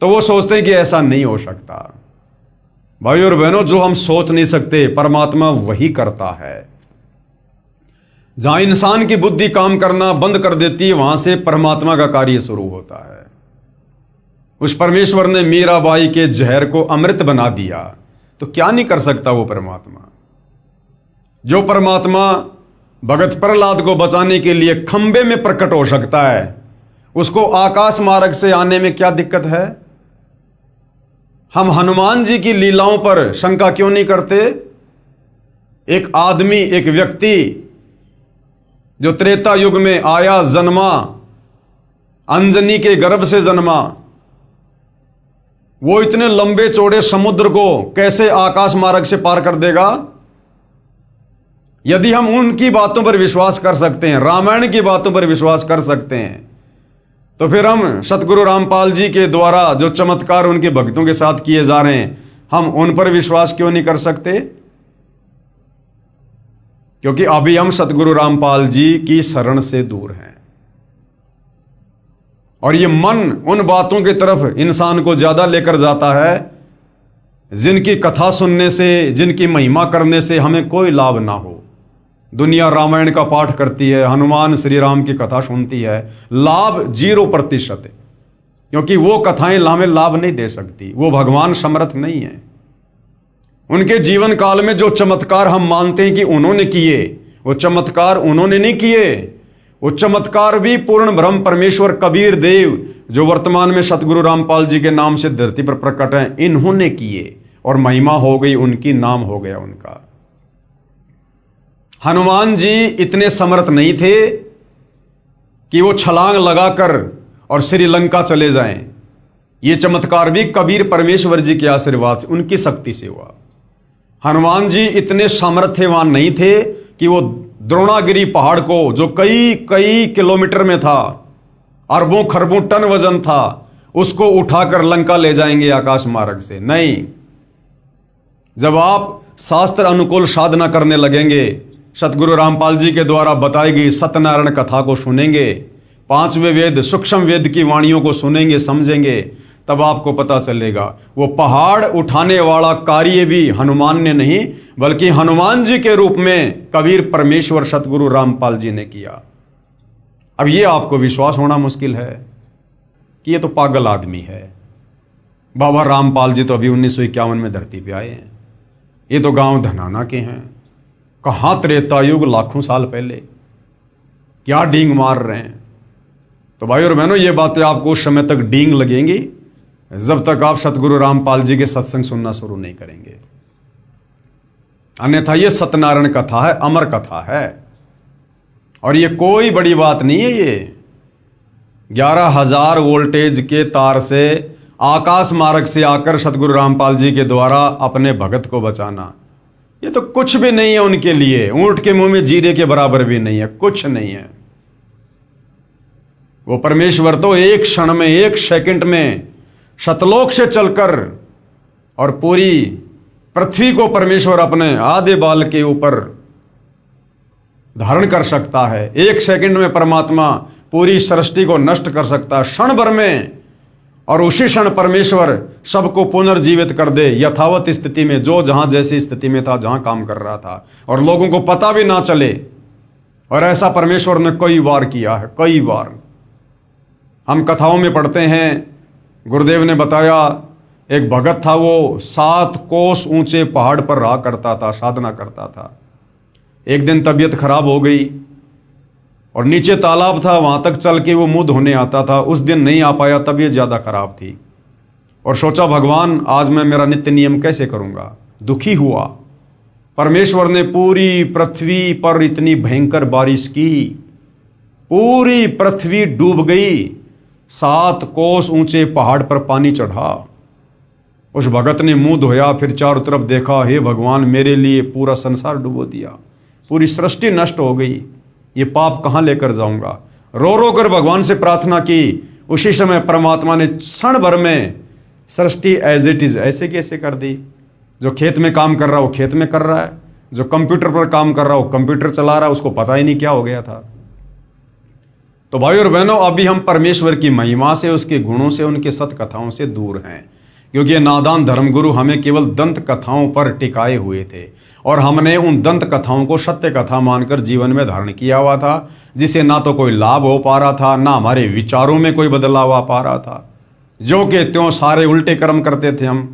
तो वो सोचते हैं कि ऐसा नहीं हो सकता। भाई और बहनों, जो हम सोच नहीं सकते परमात्मा वही करता है। जहां इंसान की बुद्धि काम करना बंद कर देती है, वहां से परमात्मा का कार्य शुरू होता है। उस परमेश्वर ने मीराबाई के जहर को अमृत बना दिया, तो क्या नहीं कर सकता वो परमात्मा। जो परमात्मा भगत प्रहलाद को बचाने के लिए खंबे में प्रकट हो सकता है, उसको आकाश मार्ग से आने में क्या दिक्कत है। हम हनुमान जी की लीलाओं पर शंका क्यों नहीं करते। एक आदमी, एक व्यक्ति जो त्रेता युग में आया, जन्मा, अंजनी के गर्भ से जन्मा, वो इतने लंबे चौड़े समुद्र को कैसे आकाश मार्ग से पार कर देगा। यदि हम उनकी बातों पर विश्वास कर सकते हैं, रामायण की बातों पर विश्वास कर सकते हैं, तो फिर हम सतगुरु रामपाल जी के द्वारा जो चमत्कार उनके भक्तों के साथ किए जा रहे हैं, हम उन पर विश्वास क्यों नहीं कर सकते। क्योंकि अभी हम सतगुरु रामपाल जी की शरण से दूर हैं, और ये मन उन बातों की तरफ इंसान को ज्यादा लेकर जाता है जिनकी कथा सुनने से, जिनकी महिमा करने से हमें कोई लाभ ना हो। दुनिया रामायण का पाठ करती है, हनुमान श्री राम की कथा सुनती है, लाभ 0%, क्योंकि वो कथाएं हमें लाभ नहीं दे सकती। वो भगवान समर्थ नहीं है। उनके जीवन काल में जो चमत्कार हम मानते हैं कि उन्होंने किए, वो चमत्कार उन्होंने नहीं किए। वो चमत्कार भी पूर्ण ब्रह्म परमेश्वर कबीर देव, जो वर्तमान में सतगुरु रामपाल जी के नाम से धरती पर प्रकट हैं, इन्होंने किए, और महिमा हो गई उनकी, नाम हो गया उनका। हनुमान जी इतने समर्थ नहीं थे कि वो छलांग लगाकर और श्रीलंका चले जाएं। ये चमत्कार भी कबीर परमेश्वर जी के आशीर्वाद से, उनकी शक्ति से हुआ। हनुमान जी इतने सामर्थ्यवान नहीं थे कि वो द्रोणागिरी पहाड़ को, जो कई कई किलोमीटर में था, अरबों खरबों टन वजन था, उसको उठाकर लंका ले जाएंगे आकाश मार्ग से। नहीं, जब आप शास्त्र अनुकूल साधना करने लगेंगे, सतगुरु रामपाल जी के द्वारा बताई गई सत्यनारायण कथा को सुनेंगे, 5वें वेद सूक्ष्म वेद की वाणियों को सुनेंगे, समझेंगे, तब आपको पता चलेगा वो पहाड़ उठाने वाला कार्य भी हनुमान ने नहीं, बल्कि हनुमान जी के रूप में कबीर परमेश्वर सतगुरु रामपाल जी ने किया। अब ये आपको विश्वास होना मुश्किल है कि ये तो पागल आदमी है। बाबा रामपाल जी तो अभी 1951 में धरती पे आए हैं। ये तो गांव धनाना के हैं। कहाँ त्रेता युग, लाखों साल पहले, क्या डींग मार रहे हैं। तो भाई और बहनों, ये बातें आपको उस समय तक डींग लगेंगी जब तक आप सतगुरु रामपाल जी के सत्संग सुनना शुरू नहीं करेंगे। अन्यथा ये सत्यनारायण कथा है, अमर कथा है, और ये कोई बड़ी बात नहीं है। ये 11,000 वोल्टेज के तार से आकाश मार्ग से आकर सतगुरु रामपाल जी के द्वारा अपने भगत को बचाना, ये तो कुछ भी नहीं है उनके लिए। ऊंट के मुंह में जीरे के बराबर भी नहीं है, कुछ नहीं है। वो परमेश्वर तो एक क्षण में, एक सेकंड में शतलोक से चलकर और पूरी पृथ्वी को परमेश्वर अपने आधे बाल के ऊपर धारण कर सकता है। एक सेकंड में परमात्मा पूरी सृष्टि को नष्ट कर सकता है, क्षण भर में, और उसी क्षण परमेश्वर सबको पुनर्जीवित कर दे यथावत स्थिति में, जो जहां जैसी स्थिति में था, जहां काम कर रहा था, और लोगों को पता भी ना चले। और ऐसा परमेश्वर ने कई बार किया है, कई बार। हम कथाओं में पढ़ते हैं, गुरुदेव ने बताया, एक भगत था, वो 7 कोस ऊंचे पहाड़ पर रहा करता था, साधना करता था। एक दिन तबीयत खराब हो गई और नीचे तालाब था, वहां तक चल के वो मुंह धोने आता था। उस दिन नहीं आ पाया, तबीयत ज्यादा खराब थी, और सोचा भगवान आज मैं मेरा नित्य नियम कैसे करूंगा। दुखी हुआ। परमेश्वर ने पूरी पृथ्वी पर इतनी भयंकर बारिश की, पूरी पृथ्वी डूब गई। 7 कोस ऊंचे पहाड़ पर पानी चढ़ा। उस भगत ने मुंह धोया, फिर चारों तरफ देखा, हे भगवान मेरे लिए पूरा संसार डुबो दिया, पूरी सृष्टि नष्ट हो गई, ये पाप कहाँ लेकर जाऊंगा। रो रो कर भगवान से प्रार्थना की। उसी समय परमात्मा ने क्षण भर में सृष्टि एज इट इज ऐसे कैसे कर दी। जो खेत में काम कर रहा है वो खेत में कर रहा है, जो कंप्यूटर पर काम कर रहा है वो कंप्यूटर चला रहा है, उसको पता ही नहीं क्या हो गया था। तो भाई और बहनों, अभी हम परमेश्वर की महिमा से, उसके गुणों से, उनके सत कथाओं से दूर हैं, क्योंकि ये नादान धर्मगुरु हमें केवल दंत कथाओं पर टिकाए हुए थे। और हमने उन दंत कथाओं को सत्य कथा मानकर जीवन में धारण किया हुआ था, जिसे ना तो कोई लाभ हो पा रहा था, ना हमारे विचारों में कोई बदलाव आ पा रहा था। जो कि त्यों सारे उल्टे कर्म करते थे हम।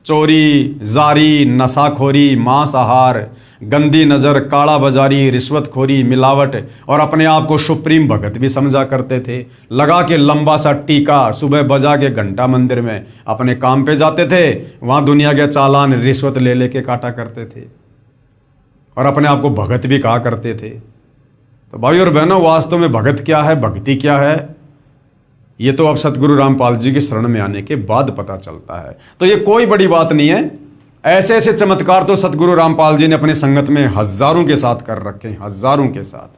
चोरी, जारी, नशाखोरी, मांसाहार, गंदी नज़र, काला बाजारी, रिश्वतखोरी, मिलावट और अपने आप को सुप्रीम भगत भी समझा करते थे। लगा के लंबा सा टीका, सुबह बजा के घंटा मंदिर में अपने काम पे जाते थे, वहाँ दुनिया के चालान रिश्वत ले लेके काटा करते थे और अपने आप को भगत भी कहा करते थे। तो भाई और बहनों, वास्तव में भगत क्या है, भक्ति क्या है, ये तो अब सतगुरु रामपाल जी की शरण में आने के बाद पता चलता है। तो ये कोई बड़ी बात नहीं है। ऐसे ऐसे चमत्कार तो सतगुरु रामपाल जी ने अपनी संगत में हजारों के साथ कर रखे हैं, हजारों के साथ।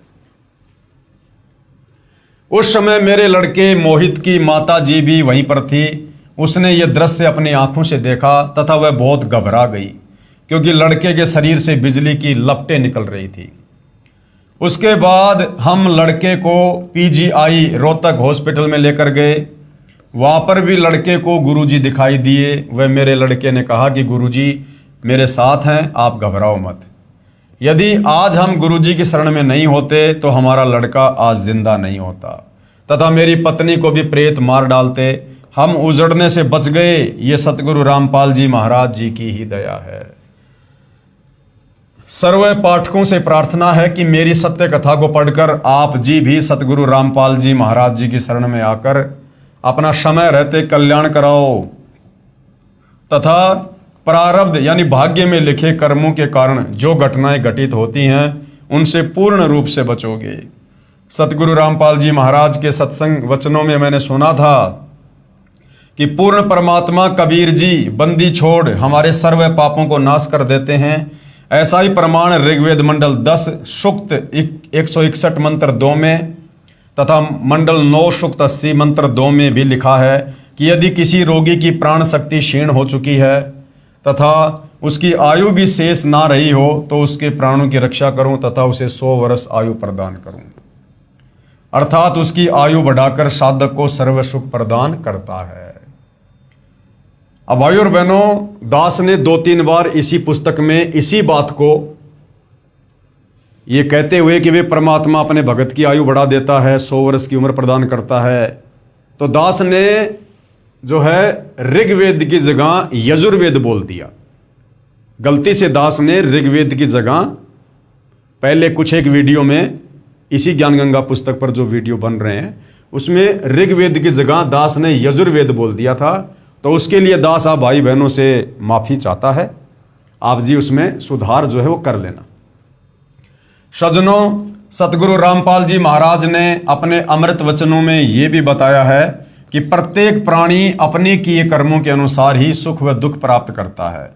उस समय मेरे लड़के मोहित की माता जी भी वहीं पर थी। उसने ये दृश्य अपनी आंखों से देखा तथा वह बहुत घबरा गई, क्योंकि लड़के के शरीर से बिजली की लपटें निकल रही थी। उसके बाद हम लड़के को पीजीआई रोहतक हॉस्पिटल में लेकर गए। वहाँ पर भी लड़के को गुरुजी दिखाई दिए। वह मेरे लड़के ने कहा कि गुरुजी मेरे साथ हैं, आप घबराओ मत। यदि आज हम गुरुजी की शरण में नहीं होते तो हमारा लड़का आज जिंदा नहीं होता, तथा मेरी पत्नी को भी प्रेत मार डालते। हम उजड़ने से बच गए, ये सतगुरु रामपाल जी महाराज जी की ही दया है। सर्व पाठकों से प्रार्थना है कि मेरी सत्य कथा को पढ़कर आप जी भी सतगुरु रामपाल जी महाराज जी की शरण में आकर अपना समय रहते कल्याण कराओ, तथा प्रारब्ध यानी भाग्य में लिखे कर्मों के कारण जो घटनाएं घटित होती हैं उनसे पूर्ण रूप से बचोगे। सतगुरु रामपाल जी महाराज के सत्संग वचनों में मैंने सुना था कि पूर्ण परमात्मा कबीर जी बंदी छोड़ हमारे सर्व पापों को नाश कर देते हैं। ऐसा ही प्रमाण ऋग्वेद मंडल 10 सूक्त 161 मंत्र 2 में तथा मंडल 9 सूक्त 80 मंत्र 2 में भी लिखा है कि यदि किसी रोगी की प्राण शक्ति क्षीण हो चुकी है तथा उसकी आयु भी शेष ना रही हो तो उसके प्राणों की रक्षा करूं तथा उसे 100 वर्ष आयु प्रदान करूं, अर्थात उसकी आयु बढ़ाकर साधक को सर्व सुख प्रदान करता है। अब भाई और बहनों, दास ने 2-3 बार इसी पुस्तक में इसी बात को ये कहते हुए कि वे परमात्मा अपने भगत की आयु बढ़ा देता है, 100 वर्ष की उम्र प्रदान करता है, तो दास ने जो है ऋग्वेद की जगह यजुर्वेद बोल दिया। गलती से दास ने ऋग्वेद की जगह पहले कुछ एक वीडियो में इसी ज्ञान गंगा पुस्तक पर जो वीडियो बन रहे हैं उसमें ऋग्वेद की जगह दास ने यजुर्वेद बोल दिया था। तो उसके लिए दास आप भाई बहनों से माफ़ी चाहता है, आप जी उसमें सुधार जो है वो कर लेना। सज्जनों, सतगुरु रामपाल जी महाराज ने अपने अमृत वचनों में ये भी बताया है कि प्रत्येक प्राणी अपने किए कर्मों के अनुसार ही सुख व दुख प्राप्त करता है।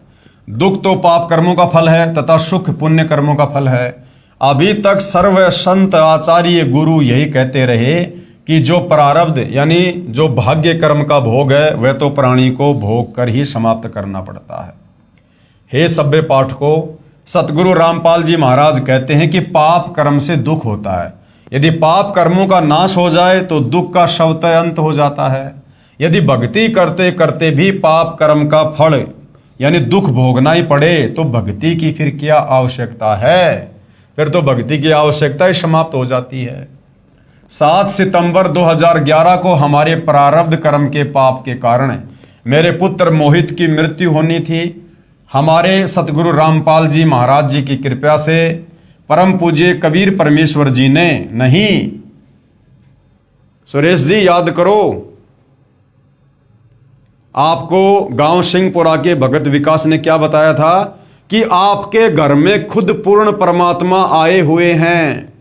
दुख तो पाप कर्मों का फल है तथा सुख पुण्य कर्मों का फल है। अभी तक सर्व संत आचार्य गुरु यही कहते रहे कि जो प्रारब्ध यानी जो भाग्य कर्म का भोग है वह तो प्राणी को भोग कर ही समाप्त करना पड़ता है। हे सभ्य पाठकों, सतगुरु रामपाल जी महाराज कहते हैं कि पाप कर्म से दुख होता है। यदि पाप कर्मों का नाश हो जाए तो दुख का स्वतः अंत हो जाता है। यदि भक्ति करते करते भी पाप कर्म का फल यानी दुख भोगना ही पड़े तो भक्ति की फिर क्या आवश्यकता है? फिर तो भक्ति की आवश्यकता ही समाप्त हो जाती है। 7 सितंबर 2011 को हमारे प्रारब्ध कर्म के पाप के कारण मेरे पुत्र मोहित की मृत्यु होनी थी। हमारे सतगुरु रामपाल जी महाराज जी की कृपा से परम पूज्य कबीर परमेश्वर जी ने, नहीं सुरेश जी याद करो, आपको गांव सिंहपुरा के भगत विकास ने क्या बताया था कि आपके घर में खुद पूर्ण परमात्मा आए हुए हैं।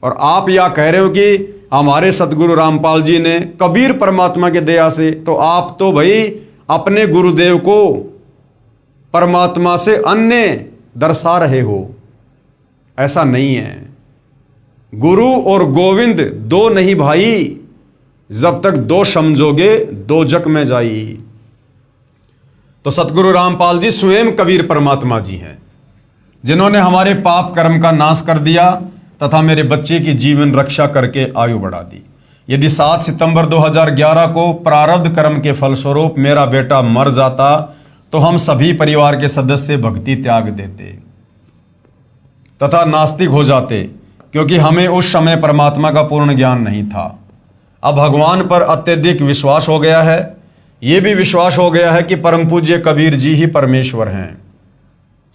और आप यह कह रहे हो कि हमारे सतगुरु रामपाल जी ने कबीर परमात्मा के दया से, तो आप तो भाई अपने गुरुदेव को परमात्मा से अन्य दर्शा रहे हो। ऐसा नहीं है। गुरु और गोविंद दो नहीं भाई, जब तक दो समझोगे दो जग में जाई। तो सतगुरु रामपाल जी स्वयं कबीर परमात्मा जी हैं, जिन्होंने हमारे पाप कर्म का नाश कर दिया तथा मेरे बच्चे की जीवन रक्षा करके आयु बढ़ा दी। यदि 7 सितंबर 2011 को प्रारब्ध कर्म के फलस्वरूप मेरा बेटा मर जाता तो हम सभी परिवार के सदस्य भक्ति त्याग देते तथा नास्तिक हो जाते, क्योंकि हमें उस समय परमात्मा का पूर्ण ज्ञान नहीं था। अब भगवान पर अत्यधिक विश्वास हो गया है। ये भी विश्वास हो गया है कि परम पूज्य कबीर जी ही परमेश्वर हैं,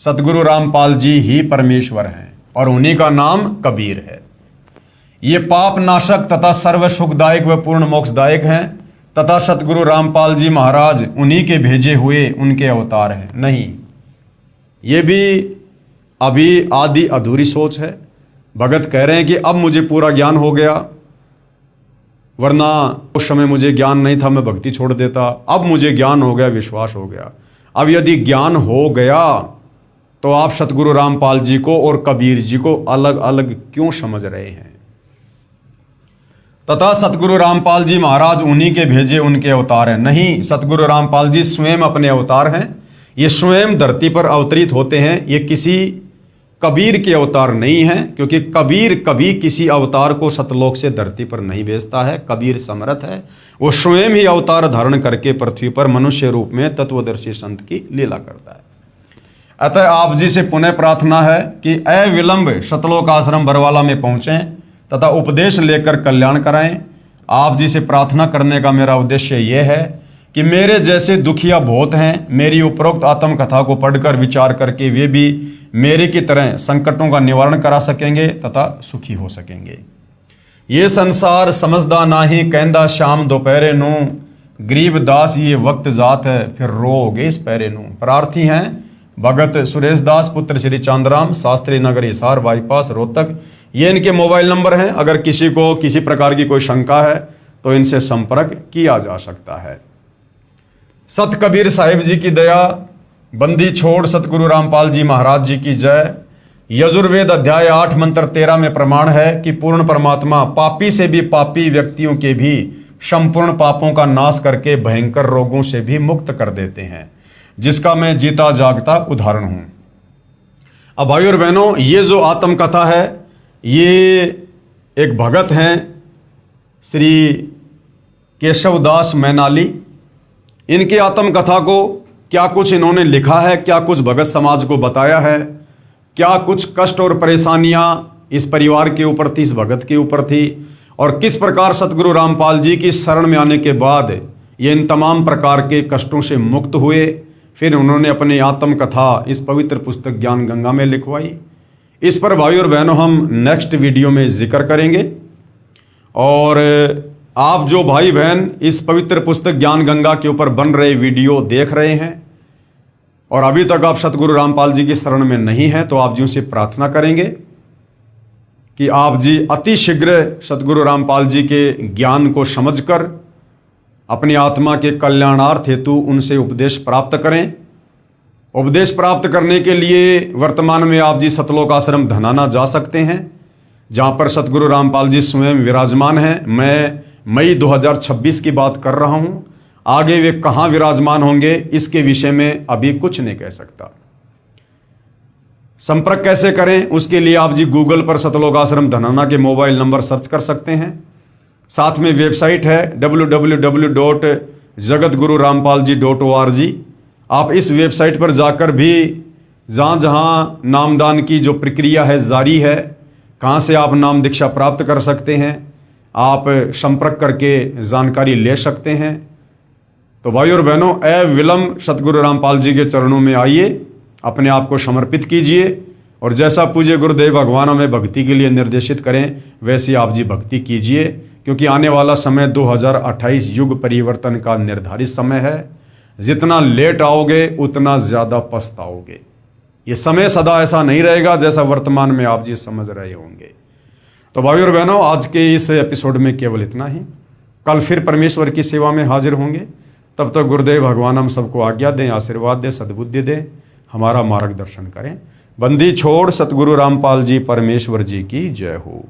सतगुरु रामपाल जी ही परमेश्वर हैं और उन्हीं का नाम कबीर है। ये पाप नाशक तथा सर्व सुखदायक व पूर्ण मोक्षदायक हैं तथा सतगुरु रामपाल जी महाराज उन्हीं के भेजे हुए उनके अवतार हैं। नहीं, ये भी अभी आधी अधूरी सोच है। भगत कह रहे हैं कि अब मुझे पूरा ज्ञान हो गया, वरना उस समय मुझे ज्ञान नहीं था, मैं भक्ति छोड़ देता। अब मुझे ज्ञान हो गया, विश्वास हो गया। अब यदि ज्ञान हो गया तो आप सतगुरु रामपाल जी को और कबीर जी को अलग अलग क्यों समझ रहे हैं? तथा सतगुरु रामपाल जी महाराज उन्हीं के भेजे उनके अवतार हैं। नहीं, सतगुरु रामपाल जी स्वयं अपने अवतार हैं। ये स्वयं धरती पर अवतरित होते हैं। ये किसी कबीर के अवतार नहीं हैं, क्योंकि कबीर कभी किसी अवतार को सतलोक से धरती पर नहीं भेजता है। कबीर समर्थ है, वो स्वयं ही अवतार धारण करके पृथ्वी पर मनुष्य रूप में तत्वदर्शी संत की लीला करता है। अतः आप जी से पुनः प्रार्थना है कि अविलंब सतलोक आश्रम बरवाला में पहुंचें तथा उपदेश लेकर कल्याण कराएं। आप जी से प्रार्थना करने का मेरा उद्देश्य यह है कि मेरे जैसे दुखिया बहुत हैं, मेरी उपरोक्त आत्मकथा को पढ़कर विचार करके वे भी मेरे की तरह संकटों का निवारण करा सकेंगे तथा सुखी हो सकेंगे। ये संसार समझदा नाही, कहंदा शाम दोपहरे नू, गरीब दास ये वक्त जात है, फिर रोगे इस पैरे नू। प्रार्थी हैं भगत सुरेश दास पुत्र श्री चांदराम, शास्त्री नगर, हिसार बाईपास, रोहतक। ये इनके मोबाइल नंबर हैं। अगर किसी को किसी प्रकार की कोई शंका है तो इनसे संपर्क किया जा सकता है। सत कबीर साहिब जी की दया, बंदी छोड़ सतगुरु रामपाल जी महाराज जी की जय। यजुर्वेद अध्याय 8 मंत्र 13 में प्रमाण है कि पूर्ण परमात्मा पापी से भी पापी व्यक्तियों के भी संपूर्ण पापों का नाश करके भयंकर रोगों से भी मुक्त कर देते हैं, जिसका मैं जीता जागता उदाहरण हूं। अब भाई और बहनों, ये जो आत्मकथा है, ये एक भगत हैं श्री केशवदास मैनाली। इनकी आत्मकथा को क्या कुछ इन्होंने लिखा है, क्या कुछ भगत समाज को बताया है, क्या कुछ कष्ट और परेशानियां इस परिवार के ऊपर थी, इस भगत के ऊपर थी, और किस प्रकार सतगुरु रामपाल जी की शरण में आने के बाद ये इन तमाम प्रकार के कष्टों से मुक्त हुए। फिर उन्होंने अपनी आत्मकथा इस पवित्र पुस्तक ज्ञान गंगा में लिखवाई। इस पर भाई और बहनों हम नेक्स्ट वीडियो में जिक्र करेंगे। और आप जो भाई बहन इस पवित्र पुस्तक ज्ञान गंगा के ऊपर बन रहे वीडियो देख रहे हैं और अभी तक आप सतगुरु रामपाल जी की शरण में नहीं हैं, तो आप जी से प्रार्थना करेंगे कि आप जी अति शीघ्र सतगुरु रामपाल जी के ज्ञान को समझकर अपनी आत्मा के कल्याणार्थ हेतु उनसे उपदेश प्राप्त करें। उपदेश प्राप्त करने के लिए वर्तमान में आप जी सतलोक आश्रम धनाना जा सकते हैं, जहाँ पर सतगुरु रामपाल जी स्वयं विराजमान हैं। मैं मई 2026 की बात कर रहा हूँ। आगे वे कहाँ विराजमान होंगे इसके विषय में अभी कुछ नहीं कह सकता। संपर्क कैसे करें उसके लिए आप जी गूगल पर सतलोक आश्रम धनाना के मोबाइल नंबर सर्च कर सकते हैं। साथ में वेबसाइट है www.jagatgururampalji.org। आप इस वेबसाइट पर जाकर भी जहाँ जहाँ नामदान की जो प्रक्रिया है जारी है, कहाँ से आप नाम दीक्षा प्राप्त कर सकते हैं, आप संपर्क करके जानकारी ले सकते हैं। तो भाई और बहनों, अविलंब सतगुरु रामपाल जी के चरणों में आइए, अपने आप को समर्पित कीजिए और जैसा पूज्य गुरुदेव भगवान हमें भक्ति के लिए निर्देशित करें वैसी आप जी भक्ति कीजिए, क्योंकि आने वाला समय 2028 युग परिवर्तन का निर्धारित समय है। जितना लेट आओगे उतना ज़्यादा पछताओगे। ये समय सदा ऐसा नहीं रहेगा जैसा वर्तमान में आप जी समझ रहे होंगे। तो भाई और बहनों, आज के इस एपिसोड में केवल इतना ही। कल फिर परमेश्वर की सेवा में हाजिर होंगे। तब तक गुरुदेव भगवान हम सबको आज्ञा दें, आशीर्वाद दें, सद्बुद्धि दें, हमारा मार्गदर्शन करें। बंदी छोड़ सतगुरु रामपाल जी परमेश्वर जी की जय हो।